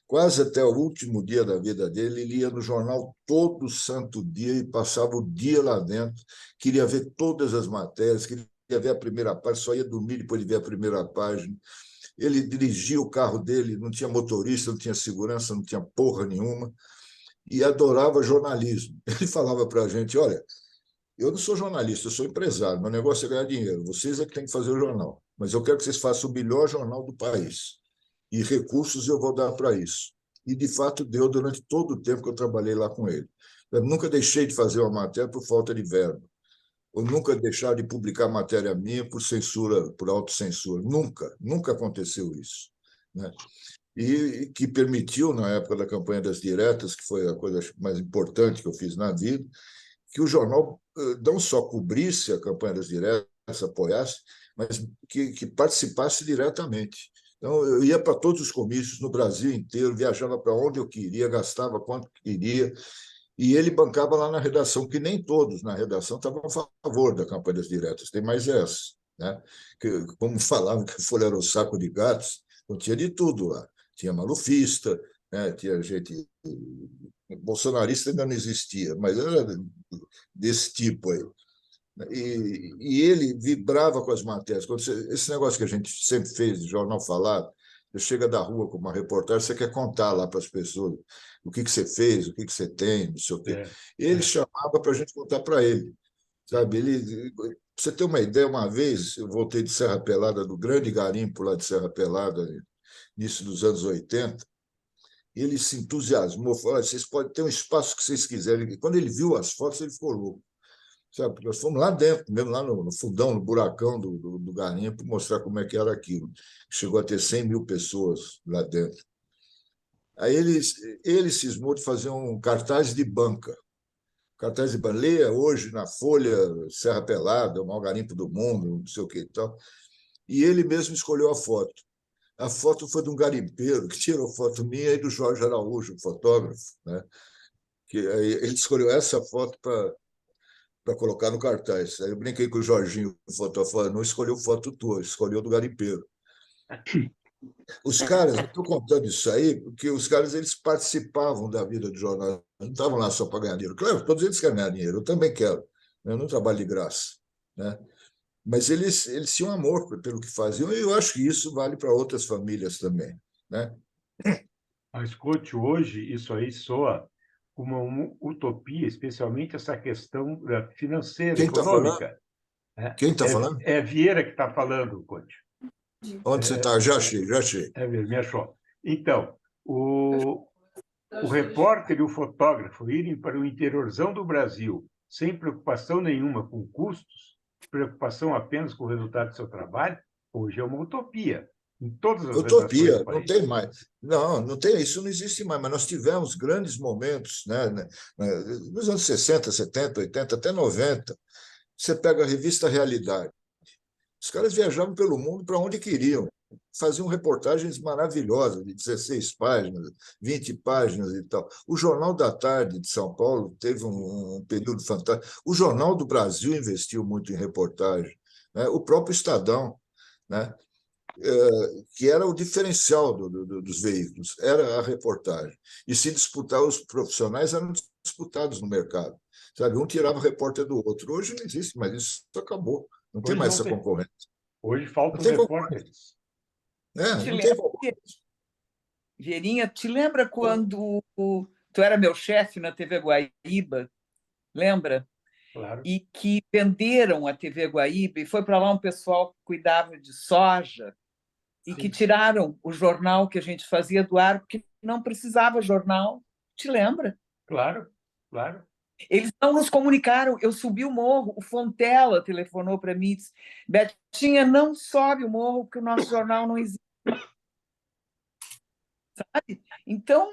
Quase até o último dia da vida dele, ele ia no jornal todo santo dia e passava o dia lá dentro, queria ver todas as matérias, queria ver a primeira página, só ia dormir depois de ver a primeira página. Ele dirigia o carro dele, não tinha motorista, não tinha segurança, não tinha porra nenhuma, e adorava jornalismo. Ele falava para a gente, olha, eu não sou jornalista, eu sou empresário, meu negócio é ganhar dinheiro, vocês é que têm que fazer o jornal, mas eu quero que vocês façam o melhor jornal do país, e recursos eu vou dar para isso. E, de fato, deu durante todo o tempo que eu trabalhei lá com ele. Eu nunca deixei de fazer uma matéria por falta de verba, ou nunca deixar de publicar matéria minha por censura, por autocensura. Nunca aconteceu isso, né? E que permitiu, na época da campanha das diretas, que foi a coisa mais importante que eu fiz na vida, que o jornal não só cobrisse a campanha das diretas, apoiasse, mas que participasse diretamente. Então, eu ia para todos os comícios no Brasil inteiro, viajava para onde eu queria, gastava quanto queria, e ele bancava lá na redação, que nem todos na redação estavam a favor da campanha das diretas, tem mais essa, né? Que, como falavam que a Folha era um saco de gatos, não tinha de tudo lá. Tinha malufista, né? Tinha gente... Bolsonarista ainda não existia, mas era desse tipo aí. E ele vibrava com as matérias. Esse negócio que a gente sempre fez de jornal falado, você chega da rua com uma reportagem, você quer contar lá para as pessoas o que você fez, o que você tem, não sei o quê. Ele chamava para a gente contar para ele, sabe? Para você ter uma ideia, uma vez eu voltei de Serra Pelada, do grande garimpo lá de Serra Pelada, início dos anos 80, e ele se entusiasmou, falou: vocês podem ter um espaço que vocês quiserem. E quando ele viu as fotos, ele ficou louco. Sabe? Nós fomos lá dentro, mesmo lá no fundão, no buracão do garimpo, mostrar como é que era aquilo. Chegou a ter 100 mil pessoas lá dentro. Aí ele cismou de fazer um cartaz de banca. Cartaz de banca. Leia hoje na Folha, Serra Pelada, o maior garimpo do mundo, não sei o que e tal. E ele mesmo escolheu a foto. A foto foi de um garimpeiro que tirou foto minha e do Jorge Araújo, fotógrafo, né? Ele escolheu essa foto para colocar no cartaz. Aí eu brinquei com o Jorginho, o fotógrafo, não escolheu foto tua, escolheu do garimpeiro. Os caras, eu estou contando isso aí, porque os caras eles participavam da vida do jornal, não estavam lá só para ganhar dinheiro. Claro, todos eles querem ganhar dinheiro, eu também quero, eu não trabalho de graça, né? Mas eles tinham amor pelo que faziam, e eu acho que isso vale para outras famílias também, né? Mas, escute, hoje isso aí soa como uma utopia, especialmente essa questão financeira, Quem está falando? econômica, né? Quem está falando? É Vieira que está falando, Conte. Onde você está? Já achei. É mesmo, me achou. Então, O repórter e o fotógrafo irem para o interiorzão do Brasil sem preocupação nenhuma com custos, preocupação apenas com o resultado do seu trabalho, hoje é uma utopia em todas as redações Utopia, do não país. tem mais. Não, não tem, isso não existe mais, mas nós tivemos grandes momentos, nos anos 60, 70, 80, até 90. Você pega a revista Realidade. Os caras viajavam pelo mundo para onde queriam. Faziam reportagens maravilhosas, de 16 páginas, 20 páginas e tal. O Jornal da Tarde de São Paulo teve um período fantástico. O Jornal do Brasil investiu muito em reportagem, né? O próprio Estadão, né? Que era o diferencial dos veículos, era a reportagem. E se disputar, os profissionais eram disputados no mercado. Sabe? Um tirava o repórter do outro. Hoje não existe, mas isso acabou. Não tem Hoje mais não essa tem. concorrência. Hoje Não faltam tem concorrência. repórteres. Te Não tem lembra, concorrência. Verinha, te lembra quando tu era meu chefe na TV Guaíba? Lembra? Claro. E que venderam a TV Guaíba e foi para lá um pessoal que cuidava de soja e que tiraram o jornal que a gente fazia do ar porque não precisava jornal. Te lembra? Claro, claro. Eles não nos comunicaram. Eu subi o morro, o Fontela telefonou para mim e disse: Betinha, não sobe o morro porque o nosso jornal não existe. Sabe? Então,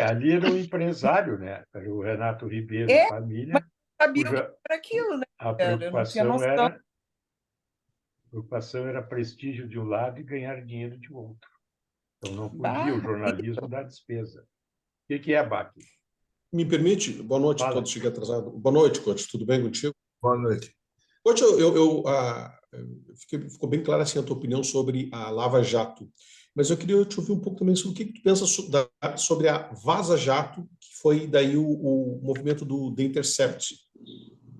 Ali era um empresário, né? Era o Renato Ribeiro, É, família, mas sabia o que cuja era aquilo, né? a Eu não tinha noção. preocupação era prestígio de um lado e ganhar dinheiro de outro. Então não podia o Bah, jornalismo dar despesa. O que é, Bach? Me permite? Boa noite a Fala. todos. Cheguei atrasado. Boa noite, Coach. Tudo bem contigo? Boa noite. Coach, ficou bem clara assim, a tua opinião sobre a Lava Jato. Mas eu queria te ouvir um pouco também sobre o que tu pensa sobre a Vaza Jato, que foi daí o movimento do The Intercept.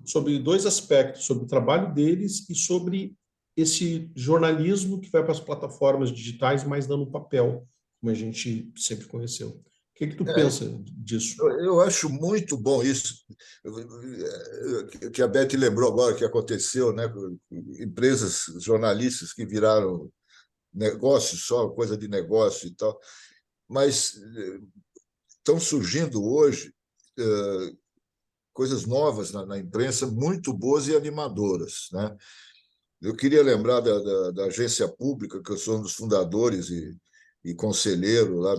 Sobre dois aspectos, sobre o trabalho deles e sobre esse jornalismo que vai para as plataformas digitais, mas não no papel, como a gente sempre conheceu. O que tu pensa disso? Eu acho muito bom isso, que a Beth lembrou agora que aconteceu, né? Empresas jornalistas que viraram negócios só, coisa de negócio e tal, mas estão surgindo hoje coisas novas na imprensa, muito boas e animadoras, né? Eu queria lembrar da agência pública, que eu sou um dos fundadores e conselheiro lá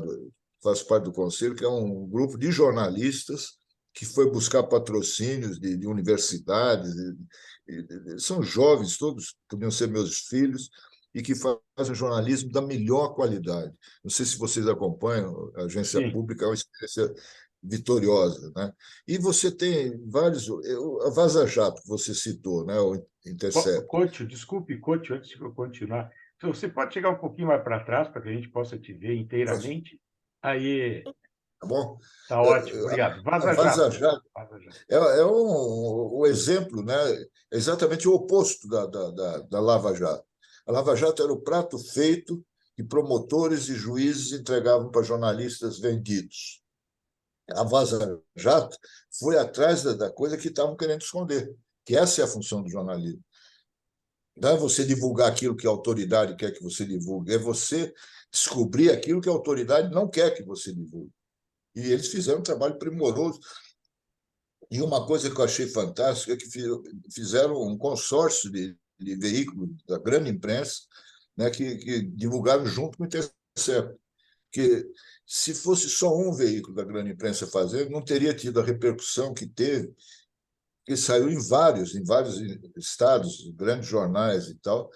faço parte do conselho, que é um grupo de jornalistas que foi buscar patrocínios de universidades, são jovens, todos podiam ser meus filhos, e que fazem jornalismo da melhor qualidade. Não sei se vocês acompanham, a agência Sim. pública é uma experiência vitoriosa, né? E você tem vários... A Vaza Jato, que você citou, né? O Intercept. Coach, desculpe, Coach, antes de eu continuar, você pode chegar um pouquinho mais para trás para que a gente possa te ver inteiramente? Aí, Tá bom? tá ótimo, obrigado. A Vaza Vaza Jato. Jato Vaza Jato. é um exemplo, né? Exatamente o oposto da Lava Jato. A Lava Jato era o prato feito que promotores e juízes entregavam para jornalistas vendidos. A Vaza Jato foi atrás da coisa que estavam querendo esconder, que essa é a função do jornalismo. Não é você divulgar aquilo que a autoridade quer que você divulgue, é você descobrir aquilo que a autoridade não quer que você divulgue. E eles fizeram um trabalho primoroso. E uma coisa que eu achei fantástica é que fizeram um consórcio de veículos da grande imprensa, né, que divulgaram junto com o Intercept. Que se fosse só um veículo da grande imprensa fazer, não teria tido a repercussão que teve, que saiu em vários estados, grandes jornais e tal,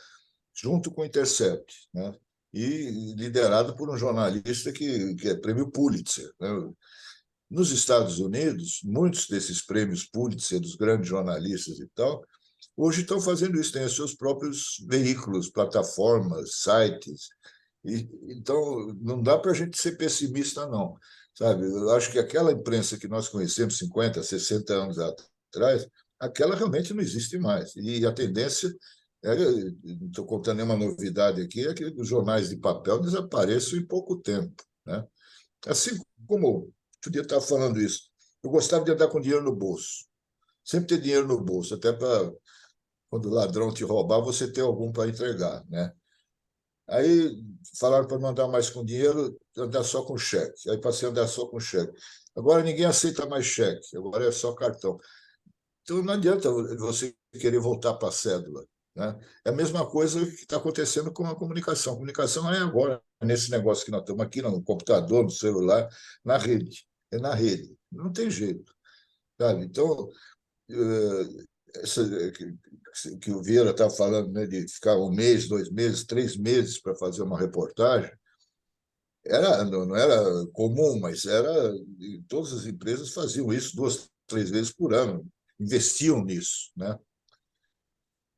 junto com o Intercept, né? E liderado por um jornalista que é prêmio Pulitzer, né? Nos Estados Unidos, muitos desses prêmios Pulitzer, dos grandes jornalistas e tal, hoje estão fazendo isso, têm os seus próprios veículos, plataformas, sites. Então, não dá para a gente ser pessimista, não. Sabe? Eu acho que aquela imprensa que nós conhecemos 50, 60 anos atrás, aquela realmente não existe mais. E a tendência, não estou contando nenhuma novidade aqui, é que os jornais de papel desapareçam em pouco tempo, né? Assim como outro dia estava falando isso. Eu gostava de andar com dinheiro no bolso. Sempre ter dinheiro no bolso, até para quando o ladrão te roubar, você ter algum para entregar, né? Aí falaram para mandar mais com dinheiro, andar só com cheque. Aí passei a andar só com cheque. Agora ninguém aceita mais cheque, agora é só cartão. Então não adianta você querer voltar para a cédula, né? É a mesma coisa que está acontecendo com a comunicação. A comunicação é agora, nesse negócio que nós estamos aqui, no computador, no celular, na rede. É na rede. Não tem jeito, sabe? Então, essa, que o Vieira estava falando, né, de ficar 1 mês, 2 meses, 3 meses para fazer uma reportagem, não era comum, mas todas as empresas faziam isso 2, 3 vezes por ano, investiam nisso, né?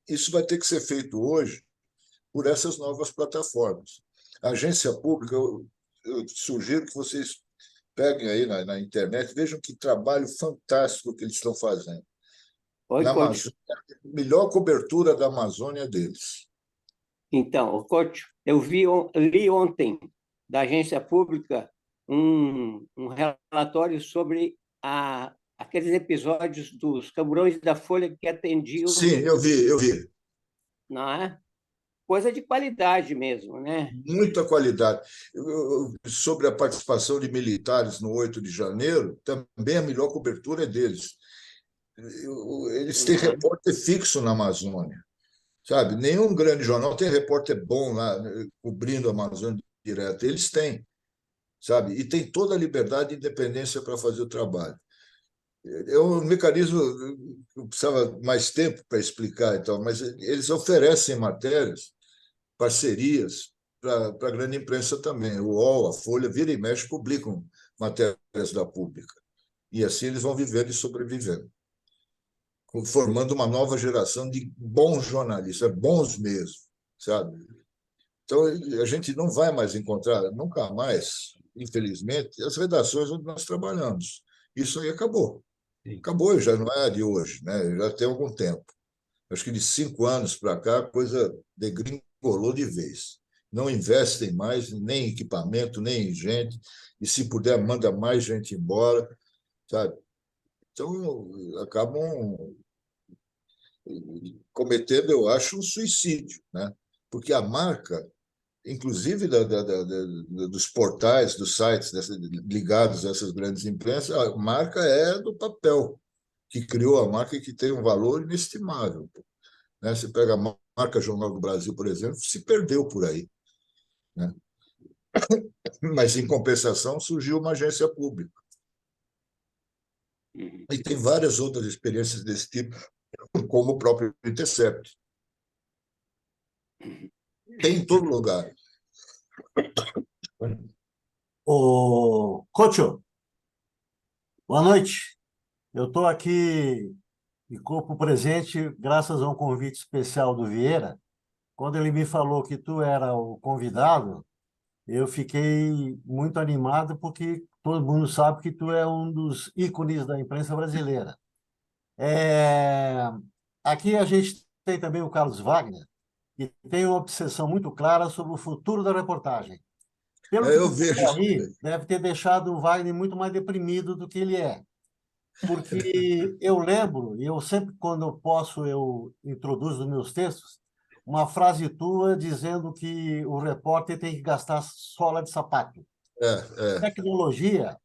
Isso vai ter que ser feito hoje por essas novas plataformas. A agência pública, eu sugiro que vocês peguem aí na internet, vejam que trabalho fantástico que eles estão fazendo. Oi, Na Couto. Amazônia, a melhor cobertura da Amazônia deles. Então, Couto, li ontem da agência pública um relatório sobre aqueles episódios dos camburões da Folha que atendiam, Sim, eu vi. não é? Coisa de qualidade mesmo, né? Muita qualidade. Sobre a participação de militares no 8 de janeiro, também a melhor cobertura é deles. Eles têm repórter fixo na Amazônia, sabe? Nenhum grande jornal tem repórter bom lá, cobrindo a Amazônia direto. Eles têm, sabe? E tem toda a liberdade e independência para fazer o trabalho. É um mecanismo que eu precisava mais tempo para explicar, então, mas eles oferecem matérias, parcerias para a grande imprensa também. O UOL, a Folha, vira e mexe, publicam matérias da pública. E assim eles vão vivendo e sobrevivendo, formando uma nova geração de bons jornalistas, bons mesmo, sabe? Então, a gente não vai mais encontrar, nunca mais, infelizmente, as redações onde nós trabalhamos. Isso aí acabou. Sim. Acabou, já não é de hoje, né? Já tem algum tempo. Acho que de 5 anos para cá, a coisa degringolou de vez. Não investem mais nem em equipamento, nem em gente, e se puder, manda mais gente embora, sabe? Então, acabam cometendo, eu acho, um suicídio, né? Porque a marca, inclusive dos portais, dos sites ligados a essas grandes empresas, a marca é do papel, que criou a marca e que tem um valor inestimável, né? Você pega a marca Jornal do Brasil, por exemplo, se perdeu por aí, né? Mas, em compensação, surgiu uma agência pública. E tem várias outras experiências desse tipo, como o próprio Intercept. Tem em todo lugar. Ô, Cocho, boa noite. Eu estou aqui de corpo presente graças a um convite especial do Vieira. Quando ele me falou que tu era o convidado, eu fiquei muito animado porque todo mundo sabe que tu é um dos ícones da imprensa brasileira. Aqui a gente tem também o Carlos Wagner, que tem uma obsessão muito clara sobre o futuro da reportagem. Pelo que Eu tu vejo falou isso aí, também. deve ter deixado o Wagner muito mais deprimido do que ele é. Porque eu lembro, e eu sempre, quando eu posso, eu introduzo nos meus textos, uma frase tua dizendo que o repórter tem que gastar sola de sapato. A É. tecnologia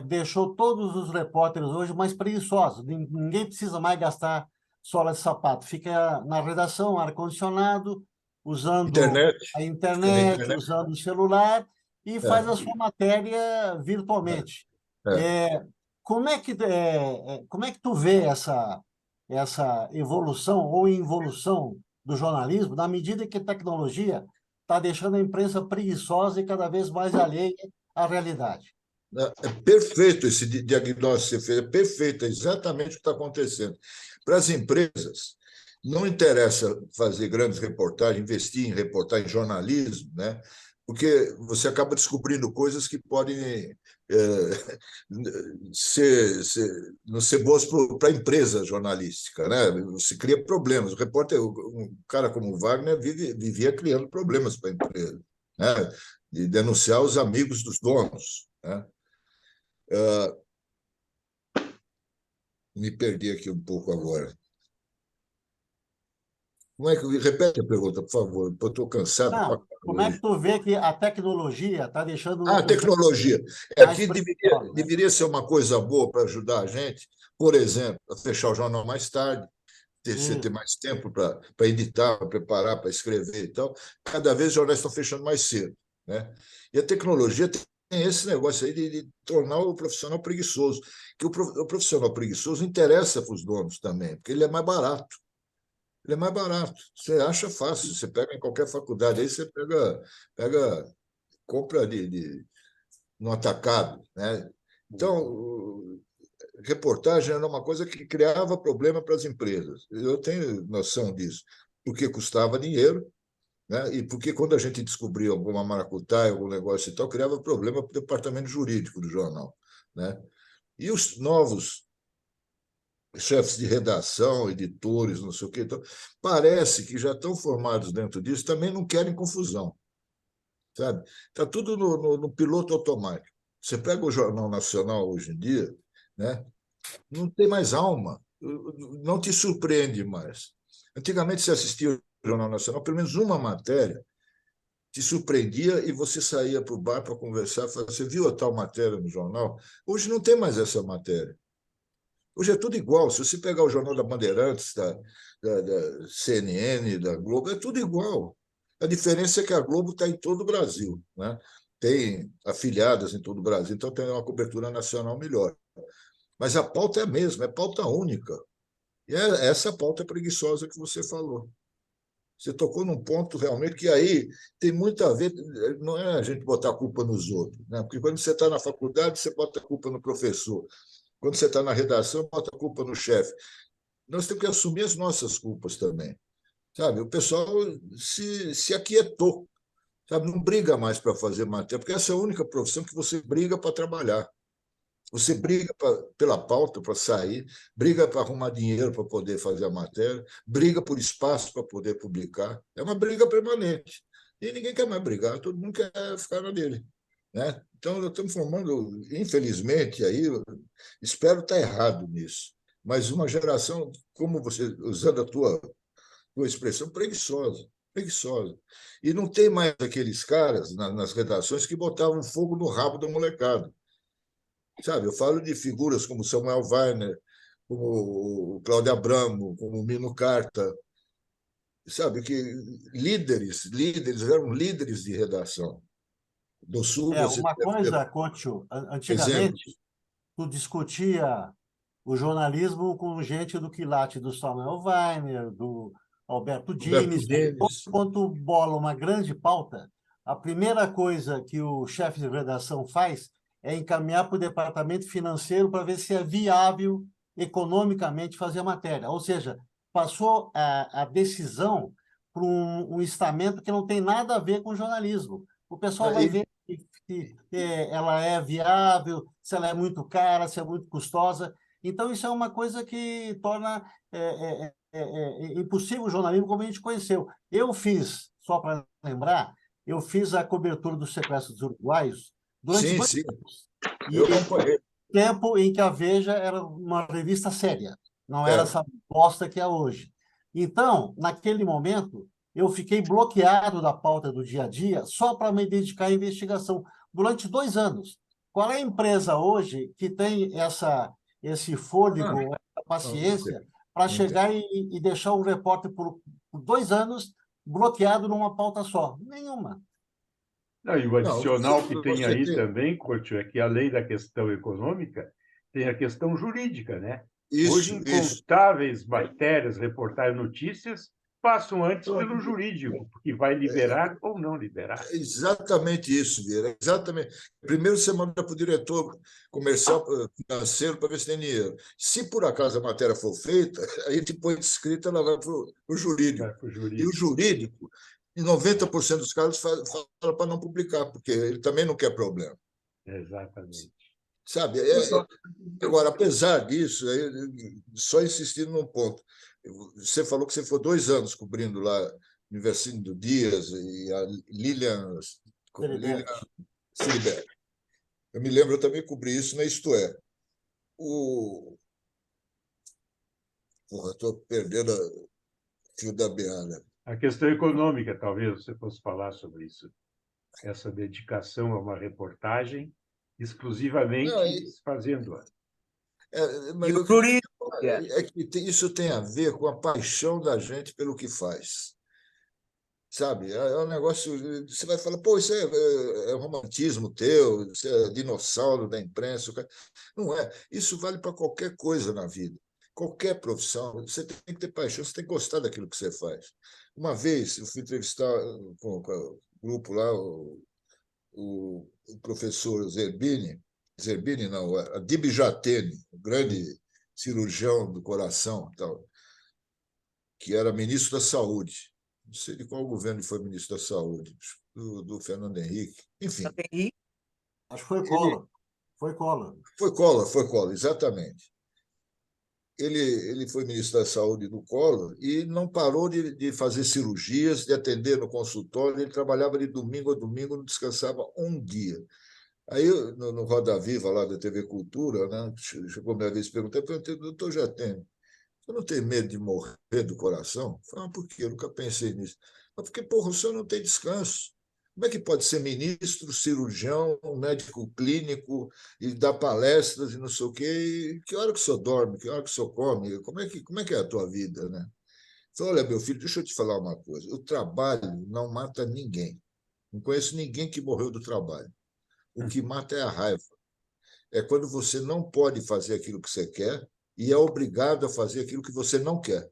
deixou todos os repórteres hoje mais preguiçosos. Ninguém precisa mais gastar sola de sapato. Fica na redação, ar-condicionado, usando Internet, a fica na internet, internet. usando o celular e faz a É, sua matéria virtualmente. é. Como é que tu vê essa evolução ou involução do jornalismo na medida que a tecnologia está deixando a imprensa preguiçosa e cada vez mais alheia à realidade? É perfeito esse diagnóstico que você fez, é perfeito, é exatamente o que está acontecendo. Para as empresas, não interessa fazer grandes reportagens, investir em reportagem, em jornalismo, né? Porque você acaba descobrindo coisas que podem não ser boas para a empresa jornalística, né? Você cria problemas. O repórter, um cara como o Wagner, vivia criando problemas para a empresa, né? De denunciar os amigos dos donos, né? Me perdi aqui um pouco agora. Como é que repete a pergunta, por favor? Eu estou cansado pra Não, caramba como é hoje. que tu vê que a tecnologia está deixando Ah, os jovens tecnologia. mais Aqui preguiçosos, né? deveria ser uma coisa boa para ajudar a gente, por exemplo, a fechar o jornal mais tarde, você ter Isso. mais tempo para editar, para preparar, para escrever e tal. Cada vez os jornais estão fechando mais cedo, né? E a tecnologia tem esse negócio aí de tornar o profissional preguiçoso, que o profissional preguiçoso interessa para os donos também, porque ele é mais barato. Ele é mais barato. Você acha fácil, você pega em qualquer faculdade, aí você pega compra no atacado, né? Então, reportagem era uma coisa que criava problema para as empresas. Eu tenho noção disso, porque custava dinheiro, né? E porque quando a gente descobria alguma maracutaia, algum negócio e tal, criava problema para o departamento jurídico do jornal, né? E os novos chefes de redação, editores, não sei o quê, então, parece que já estão formados dentro disso, também não querem confusão, sabe? Está tudo no piloto automático. Você pega o Jornal Nacional hoje em dia, né? Não tem mais alma, não te surpreende mais. Antigamente, você assistia o Jornal Nacional, pelo menos uma matéria, te surpreendia e você saía para o bar para conversar, falava, você viu a tal matéria no jornal? Hoje não tem mais essa matéria. Hoje é tudo igual. Se você pegar o Jornal da Bandeirantes, da CNN, da Globo, é tudo igual. A diferença é que a Globo está em todo o Brasil, né? Tem afiliadas em todo o Brasil, então tem uma cobertura nacional melhor. Mas a pauta é a mesma, é pauta única. E é essa pauta preguiçosa que você falou. Você tocou num ponto realmente que aí tem muito a ver, não é a gente botar a culpa nos outros, né? Porque quando você está na faculdade, você bota a culpa no professor. Quando você está na redação, bota a culpa no chefe. Nós temos que assumir as nossas culpas também. Sabe? O pessoal se aquietou, sabe? Não briga mais para fazer matéria, porque essa é a única profissão que você briga para trabalhar. Você briga pela pauta para sair, briga para arrumar dinheiro para poder fazer a matéria, briga por espaço para poder publicar. É uma briga permanente. E ninguém quer mais brigar, todo mundo quer ficar na dele. Né? Então, nós estamos formando, infelizmente, aí, espero estar errado nisso, mas uma geração, como você, usando a tua expressão, preguiçosa. Preguiçosa. E não tem mais aqueles caras nas redações que botavam fogo no rabo da molecada. Sabe, eu falo de figuras como Samuel Weiner, como o Cláudio Abramo, como o Mino Carta, sabe, que líderes, eram líderes de redação. Do Sul, você Uma deve ter coisa, Côncio, antigamente, exemplos. tu discutia o jornalismo com gente do quilate do Samuel Weiner, do Alberto Roberto Dines. Denis. Quando bola uma grande pauta, a primeira coisa que o chefe de redação faz é encaminhar para o departamento financeiro para ver se é viável economicamente fazer a matéria. Ou seja, passou a decisão para um estamento que não tem nada a ver com jornalismo. O pessoal vai ver se ela é viável, se ela é muito cara, se é muito custosa. Então, isso é uma coisa que torna impossível o jornalismo como a gente conheceu. Eu fiz, só para lembrar, eu fiz a cobertura do sequestro dos uruguaios durante Sim, 2 sim, anos. eu acompanhei. Tempo em que a Veja era uma revista séria, não era É, essa bosta que é hoje. Então, naquele momento, eu fiquei bloqueado da pauta do dia a dia só para me dedicar à investigação durante 2 anos. Qual é a empresa hoje que tem esse fôlego, essa não tem, paciência para não tem. chegar e deixar um repórter por 2 anos bloqueado numa pauta só? Nenhuma. Não, e o Não, adicional que tem você aí tem também, Couto, é que além da questão econômica, tem a questão jurídica, né? Hoje, isso. incontáveis matérias, reportagens, notícias passam antes pelo jurídico, porque vai liberar ou não liberar. É exatamente isso, Vieira. Exatamente. Primeiro você manda para o diretor comercial financeiro para ver se tem dinheiro. Se por acaso a matéria for feita, aí depois de escrita ela vai para o jurídico. Vai para o E o jurídico. jurídico, em 90% dos casos, fala para não publicar, porque ele também não quer problema. Exatamente. Sabe? Agora, apesar disso, só insistindo num ponto. Você falou que você foi 2 anos cobrindo lá o Universino do Dias e a Lilian Siliberti. Eu me lembro, eu também cobri isso na Isto É. Porra, estou perdendo fio da meada. A questão econômica, talvez você fosse falar sobre isso. Essa dedicação a uma reportagem exclusivamente fazendo-a. Mas E o turismo. é que isso tem a ver com a paixão da gente pelo que faz. Sabe? É um negócio. Você vai falar, pô, isso é romantismo teu, isso é dinossauro da imprensa. Não é. Isso vale para qualquer coisa na vida. Qualquer profissão. Você tem que ter paixão, você tem que gostar daquilo que você faz. Uma vez eu fui entrevistar com o grupo lá, o professor Zerbini. Zerbini, não, Adib Jatene, o grande cirurgião do coração, tal, que era ministro da Saúde. Não sei de qual governo foi ministro da Saúde, do Fernando Henrique. Enfim. Acho que foi Collor. Foi Collor, exatamente. Ele foi ministro da Saúde do Collor e não parou de fazer cirurgias, de atender no consultório. Ele trabalhava de domingo a domingo, não descansava um dia. Aí, no Roda Viva, lá da TV Cultura, né, chegou minha vez e perguntei, doutor Jatene, você não tem medo de morrer do coração? Eu falei, por quê? Eu nunca pensei nisso. Porque, porra, o senhor não tem descanso. Como é que pode ser ministro, cirurgião, médico clínico e dar palestras e não sei o quê? E que hora que o senhor dorme? Que hora que o senhor come? Como é que é a tua vida, né? Então, olha, meu filho, deixa eu te falar uma coisa. O trabalho não mata ninguém. Não conheço ninguém que morreu do trabalho. O que mata é a raiva. É quando você não pode fazer aquilo que você quer e é obrigado a fazer aquilo que você não quer.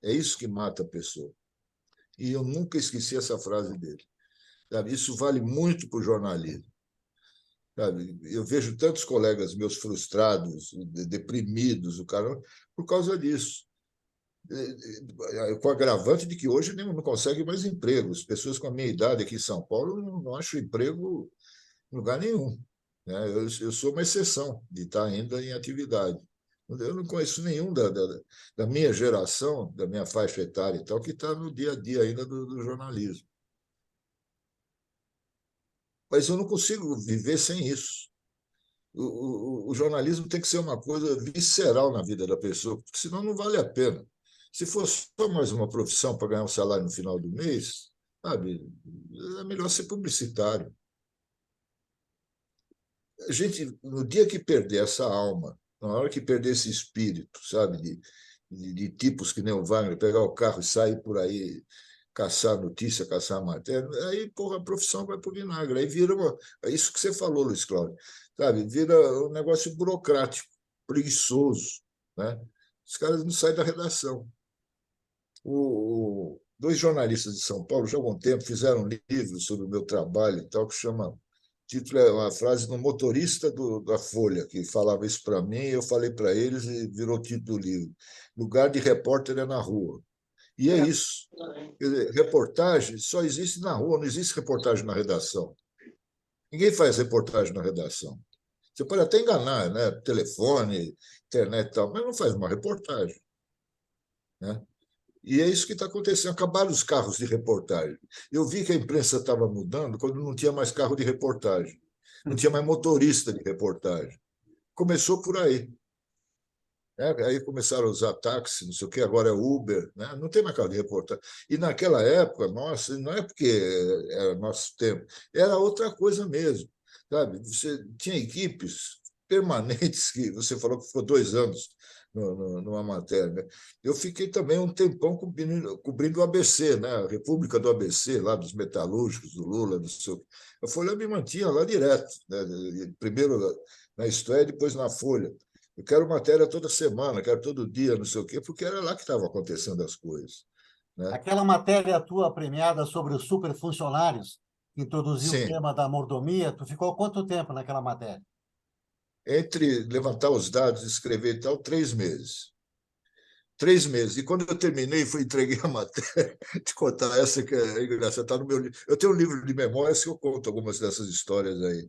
É isso que mata a pessoa. E eu nunca esqueci essa frase dele. Sabe? Isso vale muito para o jornalismo. Sabe? Eu vejo tantos colegas meus frustrados, deprimidos, o cara, por causa disso. Com o agravante de que hoje não conseguem mais emprego. As pessoas com a minha idade aqui em São Paulo não acham emprego em lugar nenhum. Né? Eu sou uma exceção de estar ainda em atividade. Eu não conheço nenhum da minha geração, da minha faixa etária e tal, que está no dia a dia ainda do jornalismo. Mas eu não consigo viver sem isso. O jornalismo tem que ser uma coisa visceral na vida da pessoa, porque senão não vale a pena. Se fosse só mais uma profissão para ganhar um salário no final do mês, sabe, é melhor ser publicitário. A gente, no dia que perder essa alma, na hora que perder esse espírito, sabe, de tipos que nem o Wagner, pegar o carro e sair por aí, caçar notícia, caçar matéria, aí, porra, a profissão vai para o vinagre. Aí vira é isso que você falou, Luiz Cláudio, sabe? Vira um negócio burocrático, preguiçoso, né? Os caras não saem da redação. Dois jornalistas de São Paulo, já há algum tempo, fizeram um livro sobre o meu trabalho e tal, que chama. O título é uma frase do motorista da Folha, que falava isso para mim, eu falei para eles e virou o título do livro. Lugar de repórter é na rua. E é isso. Quer dizer, reportagem só existe na rua, não existe reportagem na redação. Ninguém faz reportagem na redação. Você pode até enganar, né? Telefone, internet e tal, mas não faz uma reportagem. Né? E é isso que está acontecendo. Acabaram os carros de reportagem. Eu vi que a imprensa estava mudando quando não tinha mais carro de reportagem. Não tinha mais motorista de reportagem. Começou por aí. Aí começaram a usar táxi, não sei o quê, agora é Uber, né? Não tem mais carro de reportagem. E naquela época, nossa, não é porque era nosso tempo, era outra coisa mesmo. Sabe? Você tinha equipes permanentes, que você falou que ficou 2 anos numa matéria. Né? Eu fiquei também um tempão cobrindo o ABC, né? A República do ABC, lá dos metalúrgicos, do Lula, do seu. A Folha me mantinha lá direto, né? Primeiro na Isto É, depois na Folha. Eu quero matéria toda semana, quero todo dia, não sei o quê, porque era lá que estavam acontecendo as coisas. Né? Aquela matéria tua premiada sobre os superfuncionários, que introduziu o Sim. tema da mordomia, tu ficou quanto tempo naquela matéria? Entre levantar os dados, escrever e tal, 3 meses. 3 meses. E quando eu terminei, entreguei a matéria, te contar essa que é engraçada, está no meu livro. Eu tenho um livro de memórias que eu conto algumas dessas histórias aí.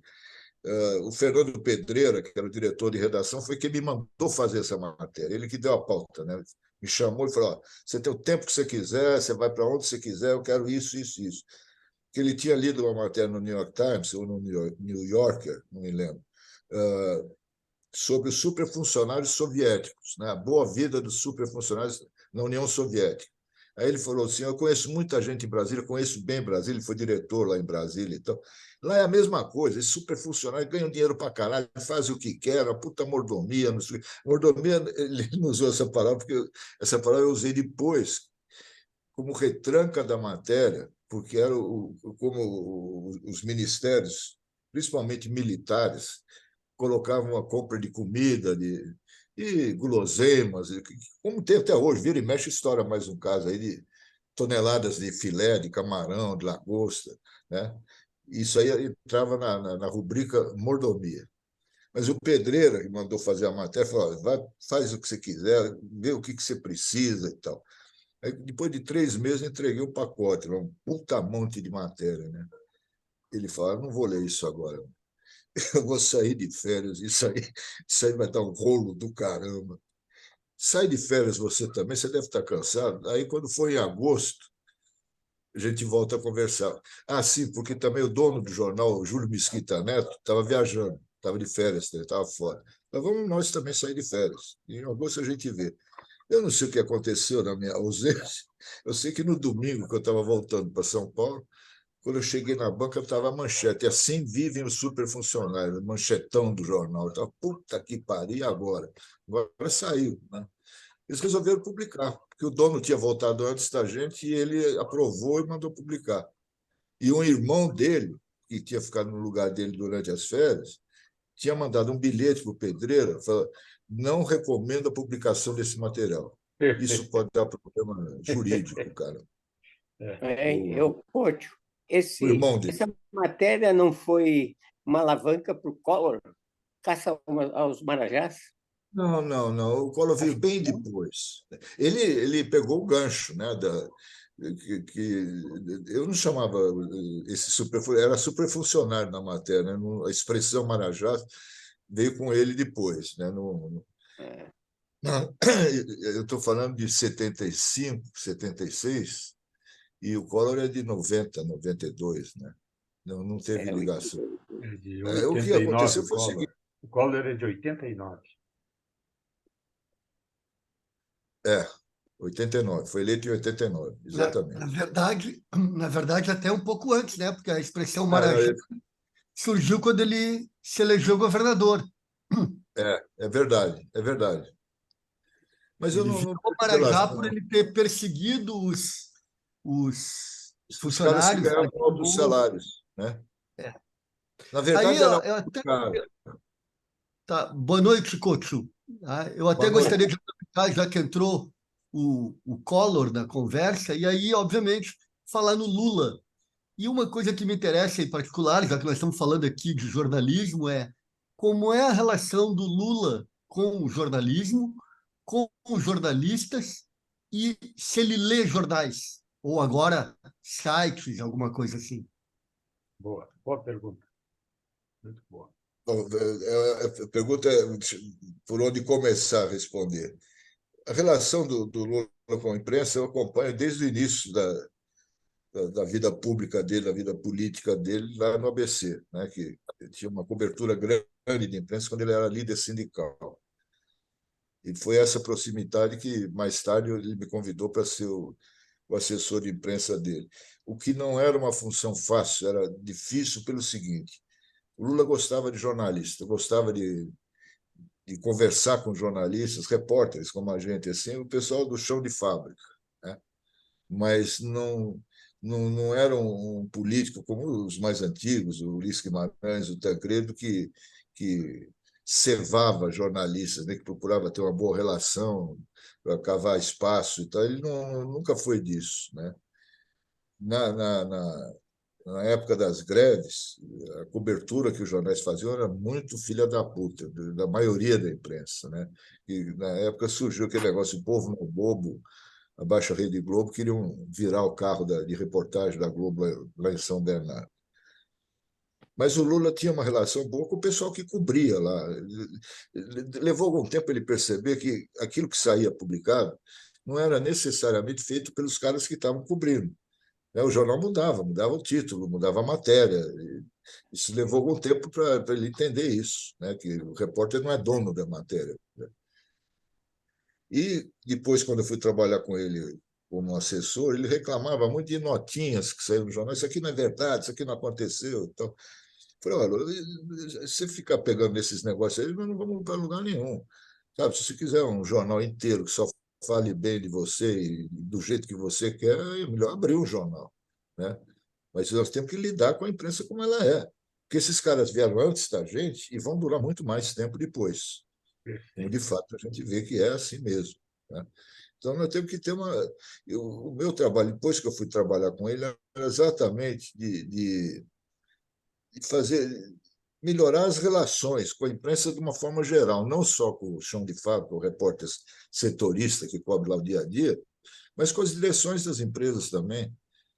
O Fernando Pedreira, que era o diretor de redação, foi quem me mandou fazer essa matéria. Ele que deu a pauta, né? Me chamou e falou: você tem o tempo que você quiser, você vai para onde você quiser, eu quero isso, isso, isso. Que ele tinha lido uma matéria no New York Times ou no New Yorker, não me lembro, sobre os superfuncionários soviéticos, né? A boa vida dos superfuncionários na União Soviética. Aí ele falou assim, eu conheço muita gente em Brasília, conheço bem Brasília, ele foi diretor lá em Brasília e tal. Lá é a mesma coisa, esse super funcionário ganha dinheiro para caralho, faz o que quer, a puta mordomia. Não sei. Mordomia, ele não usou essa palavra, porque essa palavra eu usei depois, como retranca da matéria, porque era como os ministérios, principalmente militares, colocavam a compra de comida, de guloseimas, como tem até hoje, vira e mexe, estoura mais um caso aí de toneladas de filé, de camarão, de lagosta, né? Isso aí entrava na rubrica mordomia. Mas o Pedreira, que mandou fazer a matéria, falou: vai, faz o que você quiser, vê o que você precisa e tal. Aí, depois de 3 meses, entreguei o pacote, um puta monte de matéria, né? Ele falou: não vou ler isso agora. Eu vou sair de férias, isso aí vai dar um rolo do caramba. Sai de férias você também, você deve estar cansado. Aí, quando for em agosto, a gente volta a conversar. Ah, sim, porque também o dono do jornal, o Júlio Mesquita Neto, estava viajando, estava de férias, ele estava fora. Mas vamos nós também sair de férias. Em agosto a gente vê. Eu não sei o que aconteceu na minha ausência. Eu sei que no domingo, que eu estava voltando para São Paulo, quando eu cheguei na banca, estava a manchete. Assim vivem os superfuncionários, manchetão do jornal. Eu estava, puta que pariu, e agora? Agora saiu, né? Eles resolveram publicar, porque o dono tinha voltado antes da gente e ele aprovou e mandou publicar. E um irmão dele, que tinha ficado no lugar dele durante as férias, tinha mandado um bilhete para o Pedreira, falando: não recomendo a publicação desse material. Isso pode dar problema jurídico, cara. Pocho, O irmão dele. essa matéria não foi uma alavanca para o Collor, caça aos Marajás? Não, não, não. O Collor veio bem depois. Ele pegou o gancho, né? Que eu não chamava esse era superfuncionário na matéria, né? A expressão Marajás veio com ele depois, né? Eu estou falando de 75, 76, e o Collor é de 90, 92, né? Não teve ligação. É de O que 89, aconteceu foi o seguinte. O Collor é de 89. 89, foi eleito em 89, exatamente. Na verdade, até um pouco antes, né? Porque a expressão Marajá surgiu quando ele se elegeu governador. É verdade, é verdade. Mas eu Ele não. virou Marajá por ele ter perseguido os funcionários. Os caras que ganhavam altos salários, né? Na verdade, aí, era eu até... caro. Tá. Boa noite, Couto. Eu até gostaria de aproveitar, já que entrou o Collor na conversa, e aí, obviamente, falar no Lula. E uma coisa que me interessa em particular, já que nós estamos falando aqui de jornalismo, é como é a relação do Lula com o jornalismo, com os jornalistas, e se ele lê jornais, ou agora sites, alguma coisa assim. Boa pergunta. Muito boa. A pergunta é por onde começar a responder. A relação do Lula com a imprensa eu acompanho desde o início da vida pública dele, da vida política dele, lá no ABC, né, que tinha uma cobertura grande de imprensa quando ele era líder sindical. E foi essa proximidade que, mais tarde, ele me convidou para ser o assessor de imprensa dele. O que não era uma função fácil, era difícil pelo seguinte: o Lula gostava de jornalista, gostava de conversar com jornalistas, repórteres como a gente, assim, o pessoal do chão de fábrica, né? Mas não era um político como os mais antigos, o Ulisses Guimarães, o Tancredo, que cevava jornalistas, né, que procurava ter uma boa relação para cavar espaço e tal. Ele nunca foi disso, né? Na época das greves, a cobertura que os jornais faziam era muito filha da puta, da maioria da imprensa, né? E na época surgiu aquele negócio: o povo não é bobo, a Baixa Rede Globo queriam virar o carro de reportagem da Globo lá em São Bernardo. Mas o Lula tinha uma relação boa com o pessoal que cobria lá. Levou algum tempo ele perceber que aquilo que saía publicado não era necessariamente feito pelos caras que estavam cobrindo. O jornal mudava o título, mudava a matéria. Isso levou algum tempo para ele entender isso, né? Que o repórter não é dono da matéria. E depois, quando eu fui trabalhar com ele como assessor, ele reclamava muito de notinhas que saíram no jornal. Isso aqui não é verdade, isso aqui não aconteceu. Então, falei, olha, você ficar pegando esses negócios aí, nós não vamos para lugar nenhum. Sabe, se você quiser um jornal inteiro que só fale bem de você e do jeito que você quer, é melhor abrir um jornal, né? Mas nós temos que lidar com a imprensa como ela é. Porque esses caras vieram antes da gente e vão durar muito mais tempo depois. Como, de fato, a gente vê que é assim mesmo, né? Então, nós temos que ter uma... o meu trabalho, depois que eu fui trabalhar com ele, era exatamente de fazer melhorar as relações com a imprensa de uma forma geral, não só com o chão de fábrica, o repórter setorista que cobre lá o dia a dia, mas com as direções das empresas também.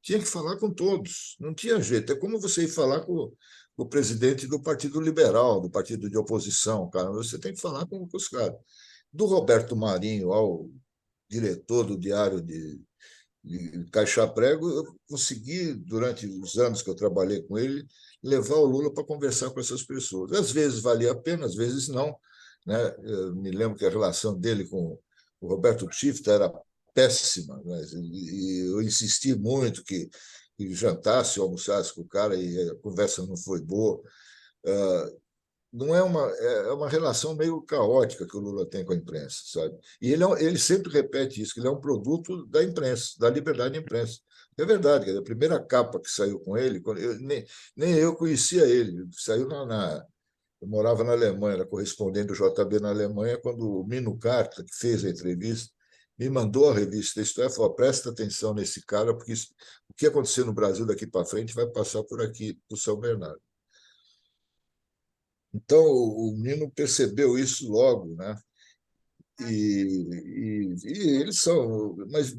Tinha que falar com todos, não tinha jeito. É como você ir falar com o presidente do Partido Liberal, do partido de oposição, cara. Você tem que falar com os caras. Do Roberto Marinho ao diretor do Diário de Caixa Prego, eu consegui, durante os anos que eu trabalhei com ele, levar o Lula para conversar com essas pessoas. Às vezes valia a pena, às vezes não, né? Eu me lembro que a relação dele com o Roberto Tifta era péssima, né? E eu insisti muito que jantasse ou almoçasse com o cara e a conversa não foi boa. Não é uma relação meio caótica que o Lula tem com a imprensa, sabe? E ele sempre repete isso, que ele é um produto da imprensa, da liberdade de imprensa. É verdade, a primeira capa que saiu com ele, nem eu conhecia ele, saiu eu morava na Alemanha, era correspondente do JB na Alemanha, quando o Mino Carta, que fez a entrevista, me mandou a revista Isto É, falou, presta atenção nesse cara, porque o que acontecer no Brasil daqui para frente vai passar por aqui, por São Bernardo. Então, o Mino percebeu isso logo, né? E eles são... Mas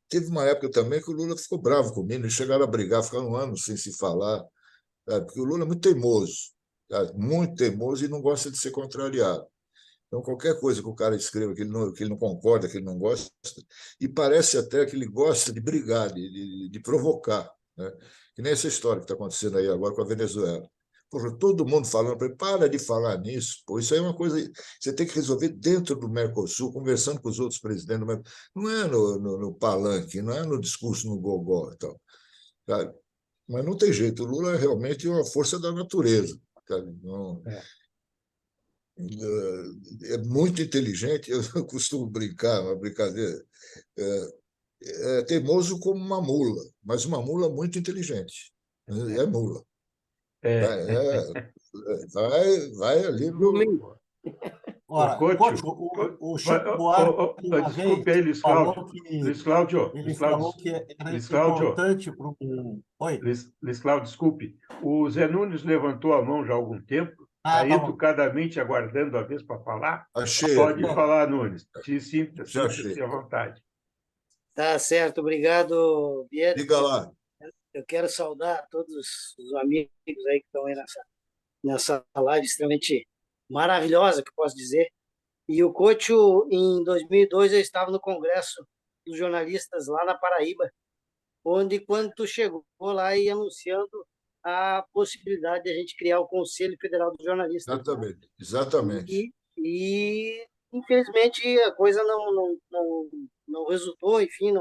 teve uma época também que o Lula ficou bravo com o Mino, eles chegaram a brigar, ficaram anos sem se falar, sabe? Porque o Lula é muito teimoso, sabe? Muito teimoso e não gosta de ser contrariado. Então, qualquer coisa que o cara escreva que ele não concorda, que ele não gosta, e parece até que ele gosta de brigar, de provocar, né? Que nem essa história que está acontecendo aí agora com a Venezuela. Porra, todo mundo falando para ele, para de falar nisso, pô, isso aí é uma coisa que você tem que resolver dentro do Mercosul, conversando com os outros presidentes do Mercosul. Não é no palanque, não é no discurso no gogó e tal, sabe? Mas não tem jeito, o Lula é realmente uma força da natureza, sabe? Não, é muito inteligente, eu costumo brincar, uma brincadeira, é teimoso como uma mula, mas uma mula muito inteligente. É mula. Vai ali no... Ora, Couto, o Chico Buarque uma desculpe vez aí, Luiz falou Cláudio. que Luiz Cláudio, ele falou que era Luiz Cláudio, importante para um... Oi? Luiz Cláudio, desculpe. O Zé Nunes levantou a mão já há algum tempo, está tá bom. educadamente aguardando a vez para falar. Achei. Pode falar, Nunes. Sinta-se à vontade. Tá certo, obrigado, Vieira. Diga lá. Eu quero saudar todos os amigos aí que estão aí nessa live extremamente maravilhosa, que eu posso dizer. E o Couto, em 2002, eu estava no Congresso dos Jornalistas lá na Paraíba, onde, quando tu chegou lá e anunciando a possibilidade de a gente criar o Conselho Federal dos Jornalistas. Exatamente, exatamente. E infelizmente, a coisa não resultou, enfim,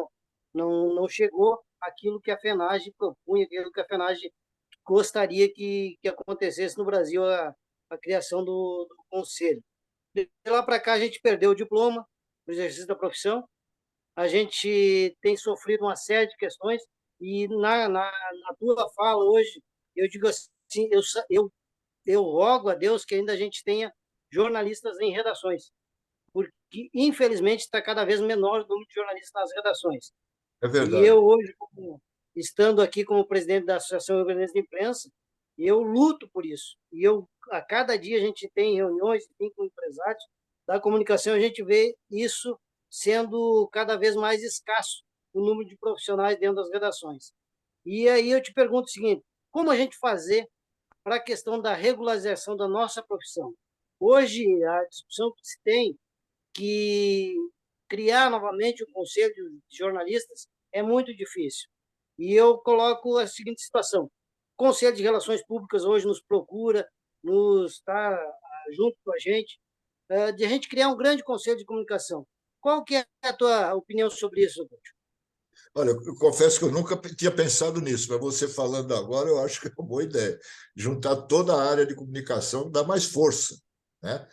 não chegou aquilo que a FENAGE propunha, aquilo que a FENAGE gostaria que acontecesse no Brasil, a criação do Conselho. De lá para cá, a gente perdeu o diploma no exercício da profissão, a gente tem sofrido uma série de questões, e na tua fala hoje, eu digo assim, eu rogo a Deus que ainda a gente tenha jornalistas em redações, porque, infelizmente, está cada vez menor o número de jornalistas nas redações. É verdade. E eu, hoje, estando aqui como presidente da Associação Organização de Imprensa, eu luto por isso. E a cada dia a gente tem reuniões, tem com empresários da comunicação, a gente vê isso sendo cada vez mais escasso, o número de profissionais dentro das redações. E aí eu te pergunto o seguinte, como a gente fazer para a questão da regularização da nossa profissão? Hoje, a discussão que se tem que criar novamente o Conselho de Jornalistas é muito difícil. E eu coloco a seguinte situação. O Conselho de Relações Públicas hoje nos procura, está junto com a gente, de a gente criar um grande conselho de comunicação. Qual que é a tua opinião sobre isso, Couto? Olha, eu confesso que eu nunca tinha pensado nisso, mas você falando agora, eu acho que é uma boa ideia. Juntar toda a área de comunicação dá mais força, né?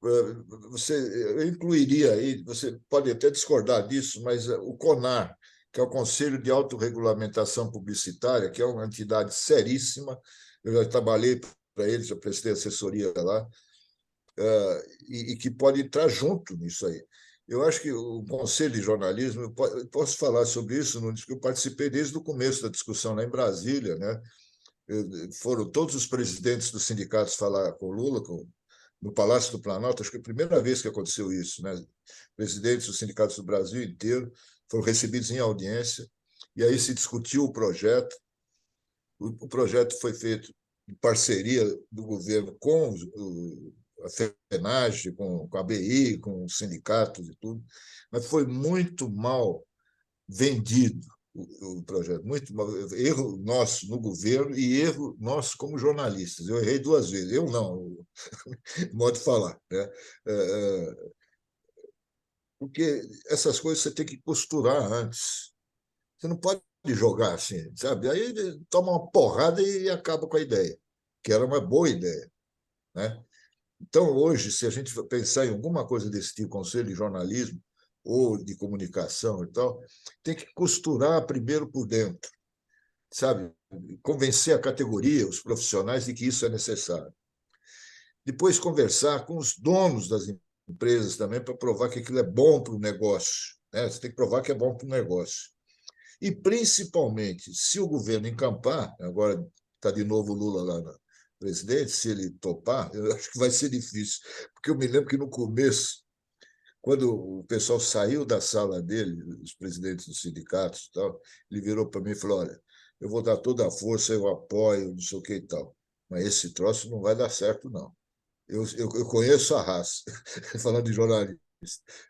Eu incluiria aí, você pode até discordar disso, mas o CONAR, que é o Conselho de Autorregulamentação Publicitária, que é uma entidade seríssima, eu já trabalhei para eles, já prestei assessoria lá, e que pode entrar junto nisso aí. Eu acho que o Conselho de Jornalismo, eu posso falar sobre isso, porque eu participei desde o começo da discussão lá em Brasília, né? Foram todos os presidentes dos sindicatos falar com o Lula, no Palácio do Planalto, acho que é a primeira vez que aconteceu isso, né? Presidentes dos sindicatos do Brasil inteiro foram recebidos em audiência, e aí se discutiu o projeto. O projeto foi feito em parceria do governo com a FENAGE, com a ABI, com os sindicatos e tudo, mas foi muito mal vendido o projeto, muito mal, erro nosso no governo e erro nosso como jornalistas. Eu errei 2 vezes, eu não, modo de falar, né? Porque essas coisas você tem que costurar antes. Você não pode jogar assim, sabe? Aí toma uma porrada e acaba com a ideia, que era uma boa ideia, né? Então, hoje, se a gente pensar em alguma coisa desse tipo, conselho de jornalismo ou de comunicação e tal, tem que costurar primeiro por dentro, sabe? Convencer a categoria, os profissionais, de que isso é necessário. Depois, conversar com os donos das empresas também para provar que aquilo é bom para o negócio, né? Você tem que provar que é bom para o negócio. E, principalmente, se o governo encampar, agora está de novo o Lula lá na presidente, se ele topar, eu acho que vai ser difícil, porque eu me lembro que no começo, quando o pessoal saiu da sala dele, os presidentes dos sindicatos e tal, ele virou para mim e falou: olha, eu vou dar toda a força, eu apoio, não sei o que e tal, mas esse troço não vai dar certo, não. Eu conheço a raça, falando de jornalismo.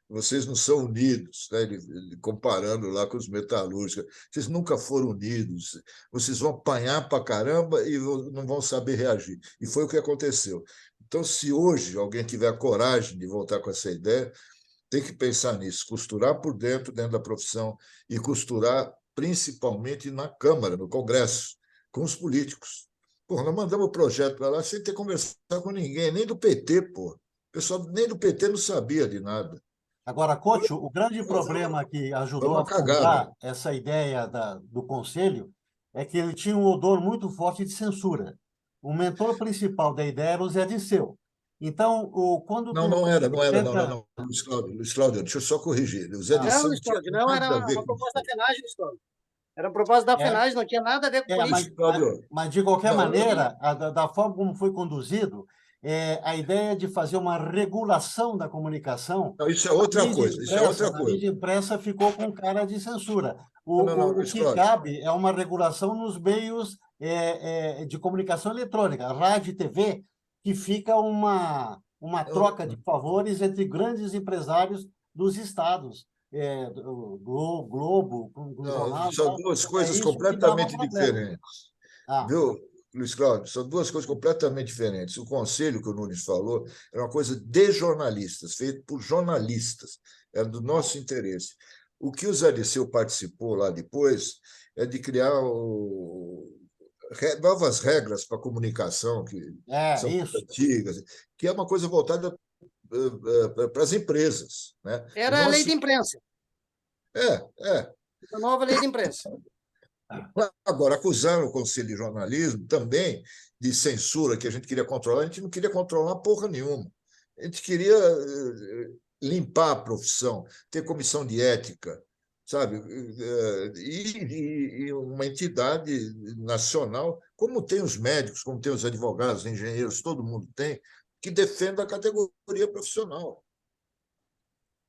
Vocês não são unidos, né? Ele comparando lá com os metalúrgicos. Vocês nunca foram unidos. Vocês vão apanhar para caramba e não vão saber reagir. E foi o que aconteceu. Então, se hoje alguém tiver a coragem de voltar com essa ideia, tem que pensar nisso, costurar por dentro da profissão e costurar principalmente na Câmara, no Congresso, com os políticos. Pô, nós mandamos o projeto para lá sem ter conversado com ninguém, nem do PT, pô. O pessoal nem do PT não sabia de nada. Agora, Couto, o grande problema que Foi ajudou uma a fundar cagada. essa ideia do Conselho é que ele tinha um odor muito forte de censura. O mentor principal da ideia era o Zé Disseu. Então, quando Não, tu não era, tenta... não. Luiz Cláudio, deixa eu só corrigir. O Zé Não, Disseu não Luiz tinha Cláudio, não, nada a era ver uma com isso. proposta da FENAGE, Luiz Cláudio. Era uma proposta da É, FENAGE, não tinha nada a ver com mas, política. Cláudio, de qualquer não, maneira, da forma como foi conduzido, a ideia de fazer uma regulação da comunicação, não, isso é outra coisa. Isso é outra na coisa. mídia impressa ficou com cara de censura. Não, O Luiz que Cláudio. cabe é uma regulação nos meios de comunicação eletrônica, rádio e TV, que fica uma troca de favores entre grandes empresários dos estados, do Globo, com o Não, jornal e são tal. duas É coisas isso que dava completamente problema. diferentes. Ah, Viu, Luiz Cláudio? São duas coisas completamente diferentes. O conselho que o Nunes falou era uma coisa de jornalistas, feito por jornalistas, era do nosso interesse. O que o Zé Disseu participou lá depois é de criar novas regras para a comunicação, que são muito isso. antigas, que é uma coisa voltada para as empresas, né? Era a lei de imprensa, É. a nova lei de imprensa. Agora, acusando o Conselho de Jornalismo também de censura, que a gente queria controlar, a gente não queria controlar porra nenhuma. A gente queria limpar a profissão, ter comissão de ética, sabe? E uma entidade nacional, como tem os médicos, como tem os advogados, engenheiros, todo mundo tem, que defenda a categoria profissional,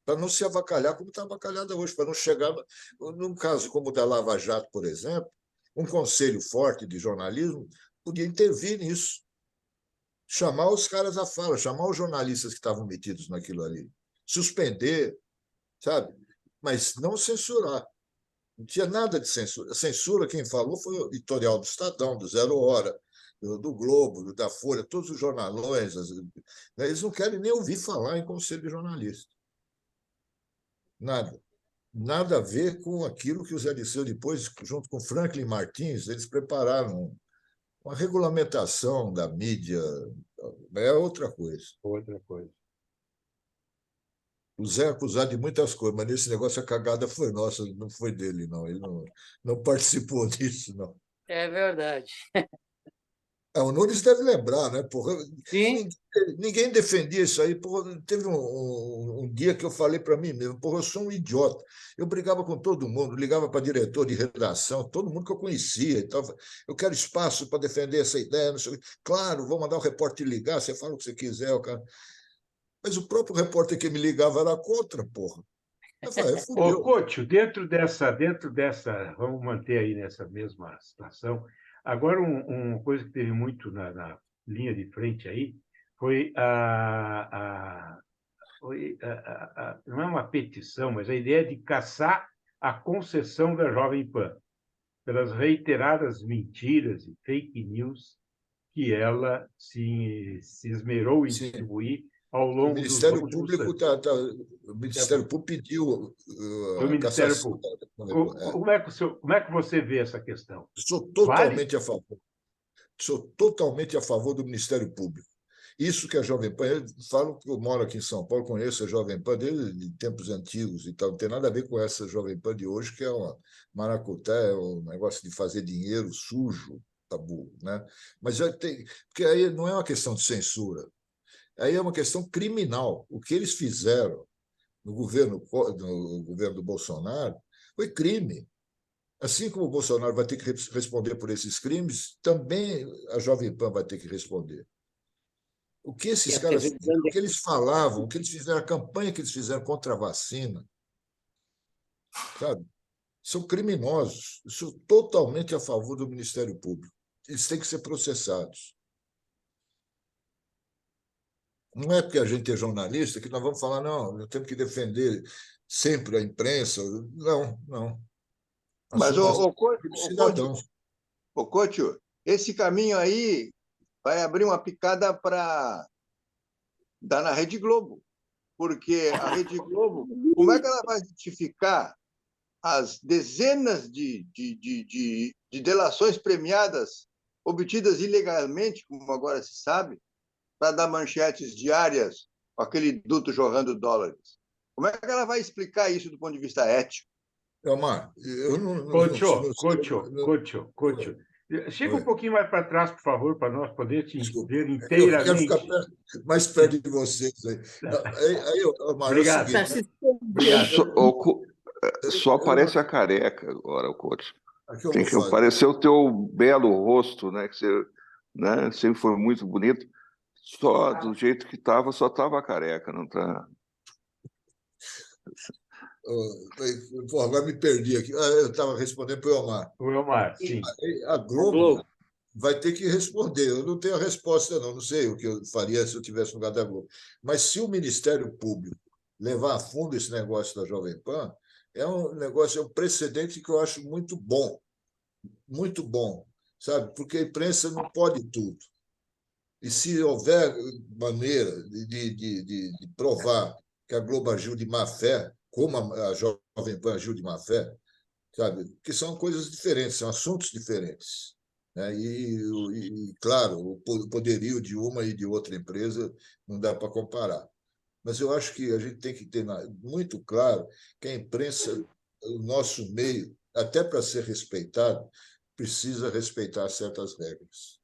para não se avacalhar como está avacalhada hoje, para não chegar... Num caso como o da Lava Jato, por exemplo, um conselho forte de jornalismo podia intervir nisso, chamar os caras à fala, chamar os jornalistas que estavam metidos naquilo ali, suspender, sabe? Mas não censurar. Não tinha nada de censura. A censura, quem falou foi o editorial do Estadão, do Zero Hora, do Globo, da Folha, todos os jornalões. Eles não querem nem ouvir falar em conselho de jornalista. Nada. Nada a ver com aquilo que o Zé Dirceu depois, junto com Franklin Martins, eles prepararam uma regulamentação da mídia, é outra coisa. Outra coisa. O Zé é acusado de muitas coisas, mas nesse negócio a cagada foi nossa, não foi dele, não. Ele não participou disso, não. É verdade. O Nunes deve lembrar, né? Porra, Sim. ninguém defendia isso aí. Porra, teve um dia que eu falei para mim mesmo, porra, eu sou um idiota. Eu brigava com todo mundo, ligava para diretor de redação, todo mundo que eu conhecia. E tal. Eu quero espaço para defender essa ideia. Não sei. Claro, vou mandar o repórter ligar, você fala o que você quiser. O cara... Mas o próprio repórter que me ligava era contra, porra. Eu falei, Ô, Couto, dentro dessa, vamos manter aí nessa mesma situação. Agora, uma coisa que teve muito na linha de frente aí foi não é uma petição, mas a ideia de caçar a concessão da Jovem Pan pelas reiteradas mentiras e fake news que ela se esmerou em distribuir ao longo dos Ministério últimos Público anos. O Ministério Público pediu Foi o Ministério cassação. Público. Como é que você vê essa questão? Sou totalmente a favor. Sou totalmente a favor do Ministério Público. Isso que a Jovem Pan, eu falo que eu moro aqui em São Paulo, conheço a Jovem Pan desde tempos antigos e tal, não tem nada a ver com essa Jovem Pan de hoje, que é uma maracutaia, é um negócio de fazer dinheiro sujo, tabu, né? Mas porque aí não é uma questão de censura, aí é uma questão criminal. O que eles fizeram no governo do Bolsonaro foi crime. Assim como o Bolsonaro vai ter que responder por esses crimes, também a Jovem Pan vai ter que responder. O que esses caras, o que eles falavam, o que eles fizeram, a campanha que eles fizeram contra a vacina, sabe? São criminosos. Eu sou totalmente a favor do Ministério Público. Eles têm que ser processados. Não é porque a gente é jornalista que nós vamos falar, não, nós temos que defender sempre a imprensa. Não, não. Mas, cidadãos. Couto, esse caminho aí vai abrir uma picada para dar na Rede Globo, porque a Rede Globo, como é que ela vai justificar as dezenas de delações premiadas obtidas ilegalmente, como agora se sabe, para dar manchetes diárias com aquele duto jorrando dólares? Como é que ela vai explicar isso do ponto de vista ético? Elmar, eu não... Couto, chega um pouquinho mais para trás, por favor, para nós poder te ver inteiramente. Eu quero ficar mais perto de vocês. Aí Elmar, obrigado. É o seguinte, só aparece a careca agora, o Couto. Tem que fazer? aparecer o teu belo rosto, né? Que você, né, sempre foi muito bonito. Só do jeito que estava, só estava careca, não está... Agora me perdi aqui. Eu estava respondendo para o Elmar. O Elmar, sim. A Globo vai ter que responder. Eu não tenho a resposta, não. Não sei o que eu faria se eu tivesse no lugar da Globo. Mas se o Ministério Público levar a fundo esse negócio da Jovem Pan, é um precedente que eu acho muito bom. Muito bom, sabe? Porque a imprensa não pode tudo. E se houver maneira de provar que a Globo agiu de má fé, como a Jovem Pan agiu de má fé, sabe? Que são coisas diferentes, são assuntos diferentes. Né? Claro, o poderio de uma e de outra empresa não dá para comparar. Mas eu acho que a gente tem que ter muito claro que a imprensa, o nosso meio, até para ser respeitado, precisa respeitar certas regras.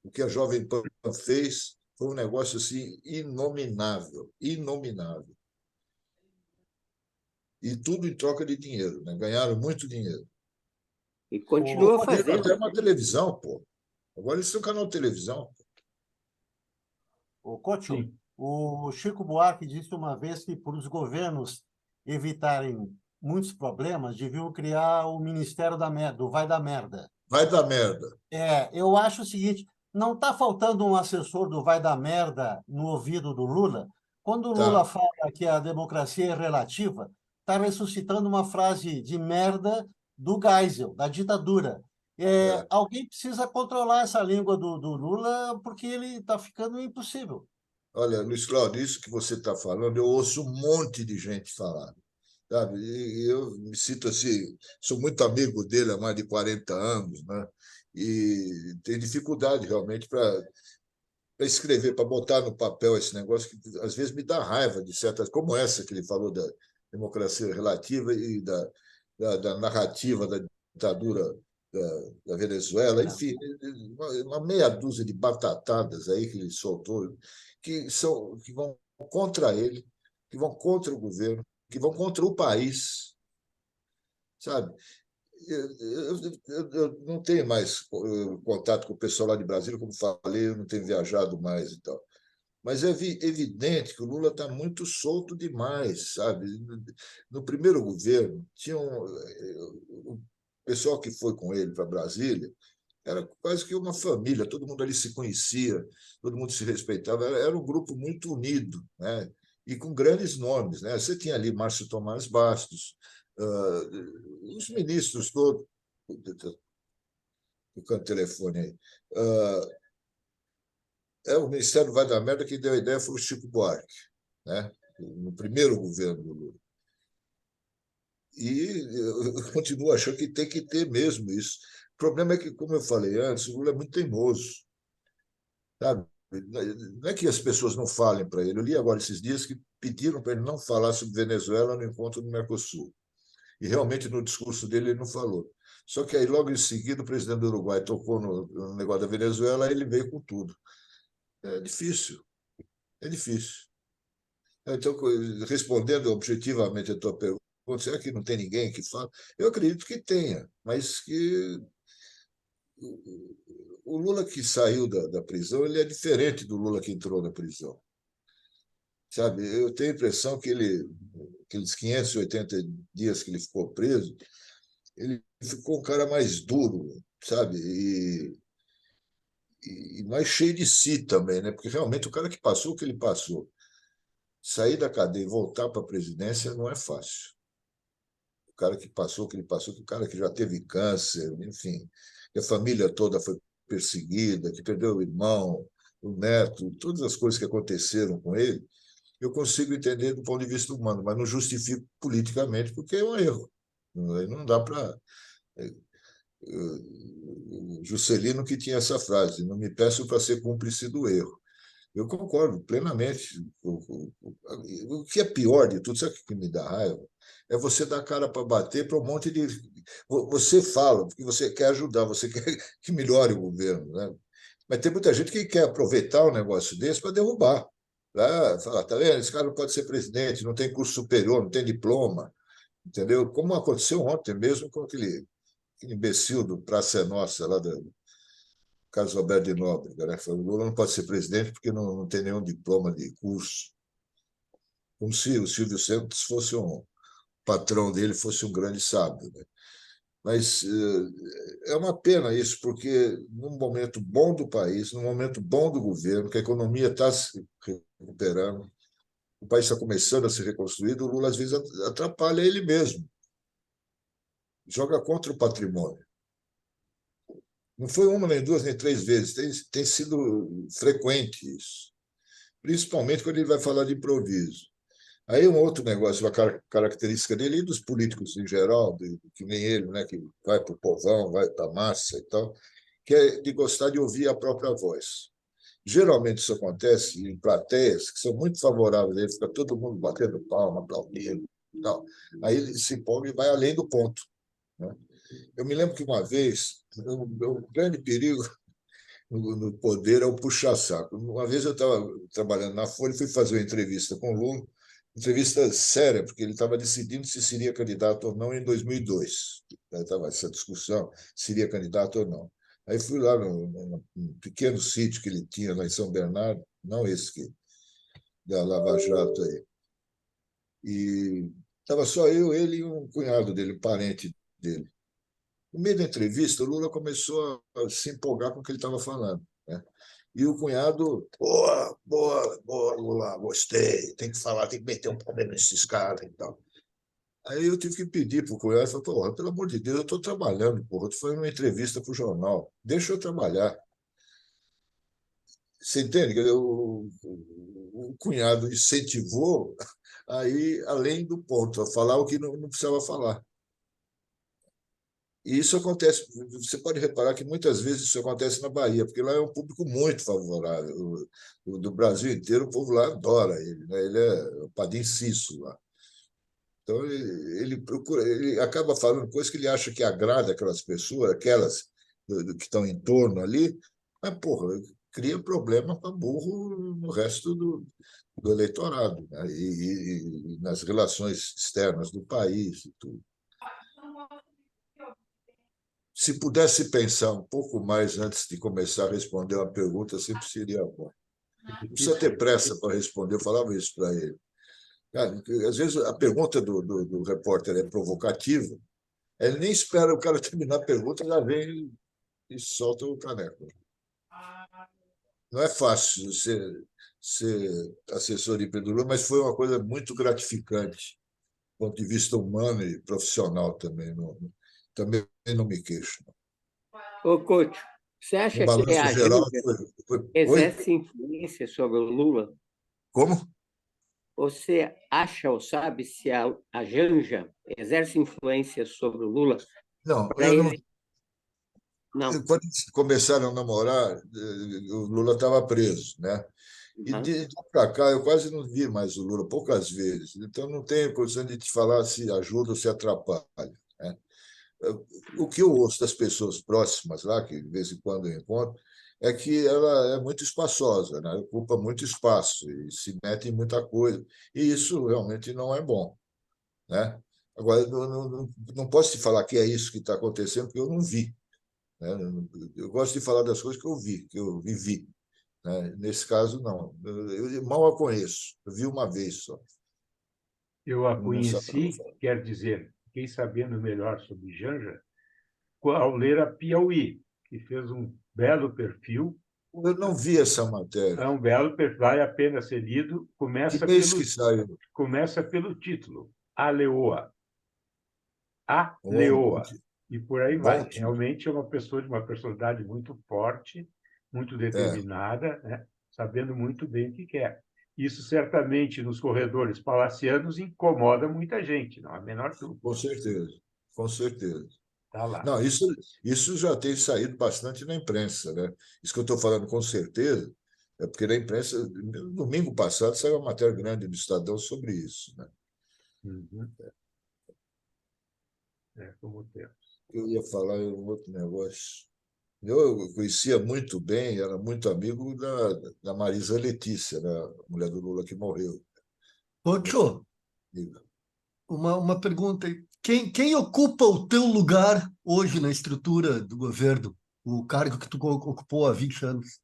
O que a Jovem Pan fez foi um negócio assim inominável, inominável. E tudo em troca de dinheiro, né? Ganharam muito dinheiro. E continua fazendo. Até uma televisão, pô. Agora eles têm um canal de televisão. O Couto, o Chico Buarque disse uma vez que, para os governos evitarem muitos problemas, deviam criar o Ministério da Merda, do Vai da Merda. Vai da merda. Eu acho o seguinte, não está faltando um assessor do Vai da Merda no ouvido do Lula? Quando o Lula fala que a democracia é relativa, está ressuscitando uma frase de merda do Geisel, da ditadura. Alguém precisa controlar essa língua do Lula, porque ele está ficando impossível. Olha, Luiz Cláudio, isso que você está falando, eu ouço um monte de gente falar. sabe? E eu me sinto assim, sou muito amigo dele há mais de 40 anos, né? E tenho dificuldade realmente para escrever, para botar no papel esse negócio que às vezes me dá raiva de certas, como essa que ele falou da democracia relativa e da narrativa da ditadura da Venezuela, enfim, uma meia dúzia de batatadas aí que ele soltou, que vão contra ele, que vão contra o governo, que vão contra o país, sabe? Eu não tenho mais contato com o pessoal lá de Brasília, como falei, eu não tenho viajado mais e tal. Mas é evidente que o Lula está muito solto demais, sabe? No primeiro governo, o pessoal que foi com ele para Brasília era quase que uma família, todo mundo ali se conhecia, todo mundo se respeitava, era um grupo muito unido, né? E com grandes nomes, né? Você tinha ali Márcio Tomás Bastos, os ministros todos, tocando telefone aí. O Ministério vai da Merda, quem deu a ideia foi o Chico Buarque, né? No primeiro governo do Lula. E eu continuo achando que tem que ter mesmo isso. O problema é que, como eu falei antes, o Lula é muito teimoso, sabe? Não é que as pessoas não falem para ele. Eu li agora esses dias que pediram para ele não falar sobre Venezuela no encontro do Mercosul. E realmente no discurso dele ele não falou. Só que aí, logo em seguida, o presidente do Uruguai tocou no negócio da Venezuela e ele veio com tudo. É difícil, é difícil. Então, respondendo objetivamente a tua pergunta, será que não tem ninguém que fala? Eu acredito que tenha, mas que o Lula que saiu da prisão ele é diferente do Lula que entrou na prisão. Sabe? Eu tenho a impressão que aqueles 580 dias que ele ficou preso, ele ficou um cara mais duro, sabe? E mais cheio de si também, né? Porque realmente o cara que passou o que ele passou, sair da cadeia e voltar para a presidência não é fácil. O cara que passou o que ele passou, o cara que já teve câncer, enfim, que a família toda foi perseguida, que perdeu o irmão, o neto, todas as coisas que aconteceram com ele, eu consigo entender do ponto de vista humano, mas não justifico politicamente, porque é um erro. Não dá para. Juscelino que tinha essa frase: não me peço para ser cúmplice do erro. Eu concordo plenamente. O que é pior de tudo, sabe o que me dá raiva? É você dar cara para bater para um monte de. Você fala porque você quer ajudar, você quer que melhore o governo, né? Mas tem muita gente que quer aproveitar um negócio desse para derrubar. Falar, tá vendo? Esse cara não pode ser presidente, não tem curso superior, não tem diploma, entendeu? Como aconteceu ontem mesmo com aquele imbecil do Praça é Nossa, lá do Carlos Alberto de Nóbrega, né? Falou, o Lula não pode ser presidente porque não tem nenhum diploma de curso. Como se o Silvio Santos fosse um patrão dele, fosse um grande sábio, né? Mas é uma pena isso, porque num momento bom do país, num momento bom do governo, que a economia está se recuperando, o país está começando a se reconstruir, o Lula às vezes atrapalha ele mesmo, joga contra o patrimônio. Não foi uma, nem duas, nem três vezes, tem sido frequente isso, principalmente quando ele vai falar de improviso. Aí um outro negócio, uma característica dele e dos políticos em geral, que nem ele, né, que vai para o povão, vai para a massa e tal, que é de gostar de ouvir a própria voz. Geralmente isso acontece em plateias que são muito favoráveis a ele, fica todo mundo batendo palma, aplaudindo e tal. Aí ele se empolga e vai além do ponto, né? Eu me lembro que uma vez, o grande perigo no poder é o puxa-saco. Uma vez eu estava trabalhando na Folha e fui fazer uma entrevista com o Lula, entrevista séria, porque ele estava decidindo se seria candidato ou não em 2002. Estava essa discussão, seria candidato ou não. Aí fui lá num pequeno sítio que ele tinha lá em São Bernardo, não esse que da Lava Jato aí. E estava só eu, ele e um cunhado dele, um parente dele. No meio da entrevista, o Lula começou a se empolgar com o que ele estava falando, né? E o cunhado, boa, boa, boa, Lula, gostei, tem que falar, tem que meter um problema nesses caras e tal. Aí eu tive que pedir para o cunhado, falei, porra, pelo amor de Deus, eu estou trabalhando, porra, eu estou fazendo uma entrevista para o jornal, deixa eu trabalhar. Você entende? O cunhado incentivou aí além do ponto, a falar o que não precisava falar. E isso acontece, você pode reparar que muitas vezes isso acontece na Bahia, porque lá é um público muito favorável. Do Brasil inteiro, o povo lá adora ele, né? Ele é o Padim Cisso lá. Então, ele acaba falando coisas que ele acha que agrada aquelas pessoas, aquelas que estão em torno ali, mas, porra, cria problema para burro no resto do eleitorado, né? E nas relações externas do país e tudo. Se pudesse pensar um pouco mais antes de começar a responder uma pergunta, sempre seria bom. Não precisa ter pressa para responder, eu falava isso para ele. Cara, às vezes a pergunta do repórter é provocativa, ele nem espera o cara terminar a pergunta, já vem e solta o caneco. Não é fácil ser assessor de Pedro Lula, mas foi uma coisa muito gratificante, do ponto de vista humano e profissional também. Também não me queixo. Ô, Couto, você No acha que balanço a geral, Janja Oi? exerce influência sobre o Lula? Como? Você acha ou sabe se a Janja exerce influência sobre o Lula Não, para eu não. ele? Não. Quando eles começaram a namorar, o Lula estava preso, né? E de lá para cá eu quase não vi mais o Lula, poucas vezes. Então não tenho condição de te falar se ajuda ou se atrapalha, né? O que eu ouço das pessoas próximas lá, que de vez em quando eu encontro, é que ela é muito espaçosa, né? Ocupa muito espaço e se mete em muita coisa. E isso realmente não é bom, né? Agora, não posso te falar que é isso que está acontecendo, porque eu não vi, né? Eu gosto de falar das coisas que eu vi, que eu vivi, né? Nesse caso, não. Eu mal a conheço, eu vi uma vez só. Eu a Não sabia conheci, falar. quer dizer, fiquei sabendo melhor sobre Janja ao ler a Piauí, que fez um belo perfil. Eu não vi essa matéria. É um belo perfil, vale a pena ser lido. Que mês que saiu? Começa pelo título, A Leoa. A Um Leoa. monte. E por aí vai. Monte. Realmente é uma pessoa de uma personalidade muito forte, muito determinada, né? Sabendo muito bem o que quer. Isso certamente nos corredores palacianos incomoda muita gente, não há a menor dúvida. Com certeza, com certeza. Tá lá. Não, isso já tem saído bastante na imprensa, né? Isso que eu estou falando com certeza é porque na imprensa, no domingo passado, saiu uma matéria grande do Estadão sobre isso, né? Uhum. Como temos. Eu ia falar um outro negócio. Eu conhecia muito bem, era muito amigo da Marisa Letícia, né? A mulher do Lula que morreu. Couto, uma pergunta. Quem ocupa o teu lugar hoje na estrutura do governo? O cargo que tu ocupou há 20 anos?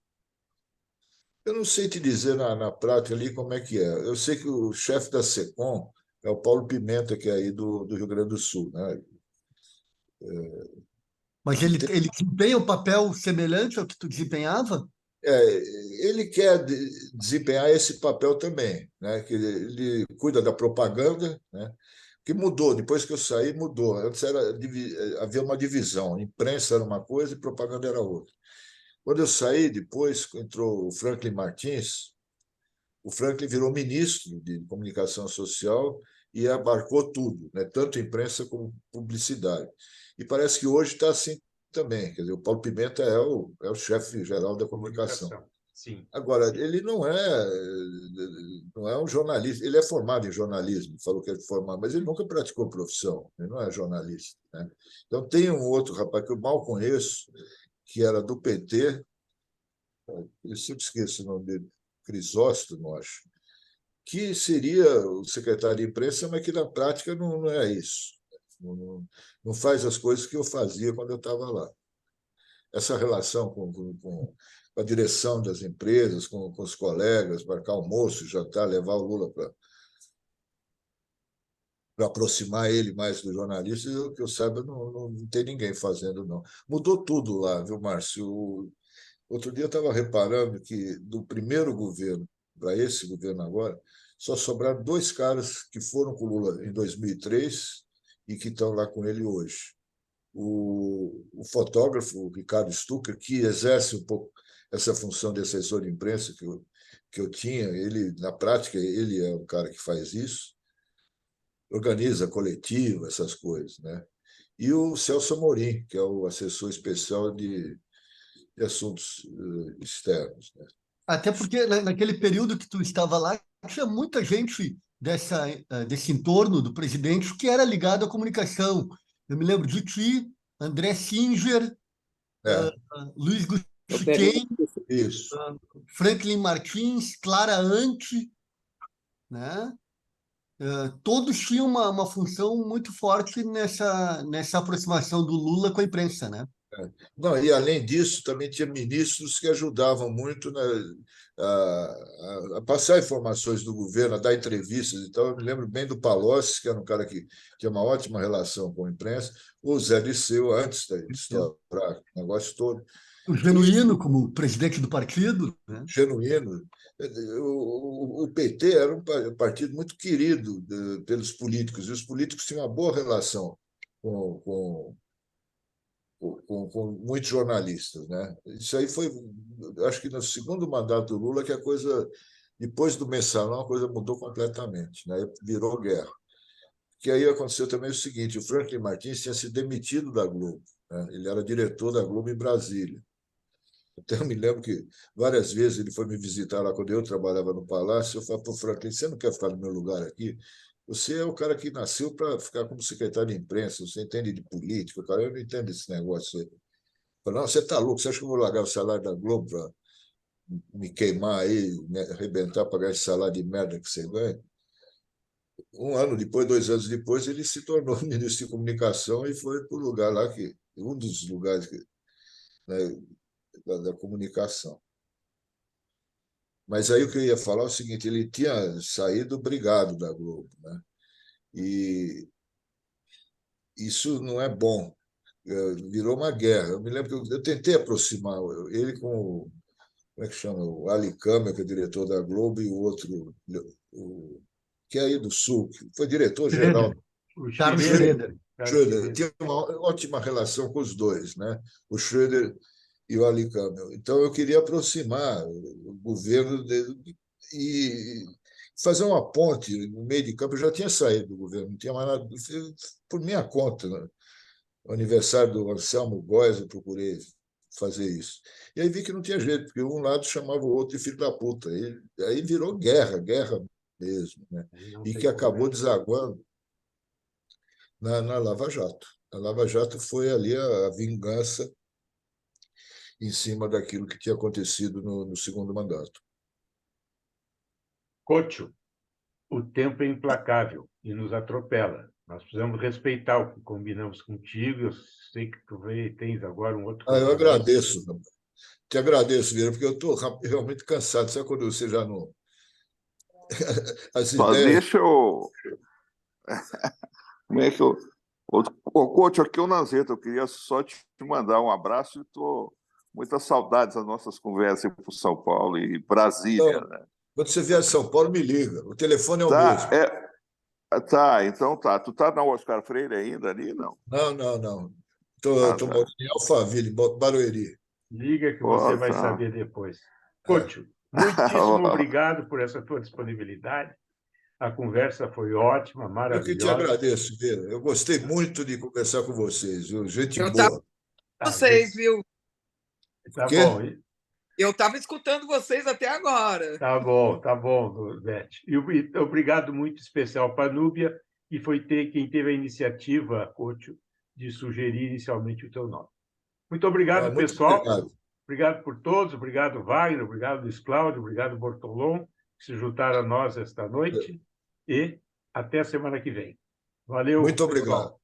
Eu não sei te dizer na prática ali como é que é. Eu sei que o chefe da SECOM é o Paulo Pimenta, que é aí do Rio Grande do Sul, né? Mas ele desempenha um papel semelhante ao que tu desempenhava? Ele quer desempenhar esse papel também, né? Que ele cuida da propaganda, né? Que mudou, depois que eu saí, mudou. Antes havia uma divisão, imprensa era uma coisa e propaganda era outra. Quando eu saí, depois entrou o Franklin Martins, o Franklin virou ministro de comunicação social e abarcou tudo, né? Tanto imprensa como publicidade. E parece que hoje está assim também. Quer dizer, o Paulo Pimenta é o chefe geral da comunicação. Sim. Agora, ele não é um jornalista, ele é formado em jornalismo, falou que é formado, mas ele nunca praticou profissão, ele não é jornalista, né? Então, tem um outro rapaz que eu mal conheço, que era do PT, eu sempre esqueço o nome dele, Crisóstomo, acho, que seria o secretário de imprensa, mas que na prática não é isso. Não faz as coisas que eu fazia quando eu estava lá. Essa relação com a direção das empresas, com os colegas, marcar almoço, jantar, levar o Lula para aproximar ele mais dos jornalistas, que eu saiba, não tem ninguém fazendo, não. Mudou tudo lá, viu, Márcio? Outro dia eu estava reparando que do primeiro governo para esse governo agora, só sobraram 2 caras que foram com o Lula em 2003 e que estão lá com ele hoje. O fotógrafo, o Ricardo Stucker, que exerce um pouco essa função de assessor de imprensa, que eu tinha, ele, na prática, ele é o cara que faz isso, organiza coletivo, essas coisas, né? E o Celso Amorim, que é o assessor especial de assuntos externos, né? Até porque naquele período que tu estava lá, tinha muita gente desse entorno do presidente que era ligado à comunicação. Eu me lembro de ti, André Singer, Luiz Gustavo, isso. Franklin Martins, Clara Ante, né? Todos tinham uma função muito forte nessa aproximação do Lula com a imprensa, né? Não, e além disso, também tinha ministros que ajudavam muito, né, a passar informações do governo, a dar entrevistas e tal. Eu me lembro bem do Palocci, que era um cara que tinha uma ótima relação com a imprensa, o Zé Disseu, antes de estourar o negócio todo. O Genuíno, como presidente do partido, né? Genuíno. O PT era um partido muito querido pelos políticos, e os políticos tinham uma boa relação com muitos jornalistas, né? Isso aí foi, acho que no segundo mandato do Lula, que a coisa, depois do Mensalão, a coisa mudou completamente, né? Virou guerra. Que aí aconteceu também o seguinte: o Franklin Martins tinha se demitido da Globo, né? Ele era diretor da Globo em Brasília. Até eu me lembro que várias vezes ele foi me visitar lá quando eu trabalhava no Palácio. Eu falei para o Franklin: você não quer ficar no meu lugar aqui? Você é o cara que nasceu para ficar como secretário de imprensa, você entende de política, cara, eu não entendo esse negócio aí. Eu falei: não, você está louco, você acha que eu vou largar o salário da Globo para me queimar aí, me arrebentar para ganhar esse salário de merda que você ganha? Um ano depois, 2 anos depois, ele se tornou ministro de comunicação e foi para o lugar lá, um dos lugares né, da comunicação. Mas aí o que eu ia falar é o seguinte: ele tinha saído brigado da Globo, né? E isso não é bom. Virou uma guerra. Eu me lembro que eu tentei aproximar ele com como é que chama? O Ali Câmara, que é diretor da Globo, e o outro, que é aí do Sul, que foi diretor-geral. Carlos Schroeder. Schroeder. Tinha uma ótima relação com os dois, né? O Schroeder e o Ali Câmara. Então, eu queria aproximar o governo e fazer uma ponte no meio de campo. Eu já tinha saído do governo, não tinha mais nada, por minha conta, né? No aniversário do Anselmo Góes, eu procurei fazer isso. E aí vi que não tinha jeito, porque um lado chamava o outro de filho da puta. Aí virou guerra mesmo, né? E que acabou desaguando na Lava Jato. A Lava Jato foi ali a vingança em cima daquilo que tinha acontecido no segundo mandato. Couto, o tempo é implacável e nos atropela. Nós precisamos respeitar o que combinamos contigo. Eu sei que tu tens agora um outro eu agradeço. Te agradeço, Vieira, porque eu estou realmente cansado. Sabe quando você já não... Só deixa eu... Como é que eu... Couto, aqui é o Nanzetta. Eu queria só te mandar um abraço e estou muitas saudades das nossas conversas para São Paulo e Brasília. Então, né? Quando você vier a São Paulo, me liga. O telefone é o mesmo. Então tá. Tu tá na Oscar Freire ainda ali, não? Não. Estou morando em Alphaville, Barueri. Liga que você vai saber depois. Couto, muitíssimo obrigado por essa tua disponibilidade. A conversa foi ótima, maravilhosa. Eu que te agradeço, Vieira. Eu gostei muito de conversar com vocês, viu? Gente boa. Vocês, viu? Tá bom. Eu estava escutando vocês até agora. Tá bom, Beth. E obrigado muito especial para a Núbia, que foi quem teve a iniciativa, Couto, de sugerir inicialmente o teu nome. Muito obrigado, pessoal. Obrigado por todos. Obrigado, Wagner. Obrigado, Luiz Cláudio. Obrigado, Bortolom, que se juntaram a nós esta noite. E até a semana que vem. Valeu. Muito obrigado.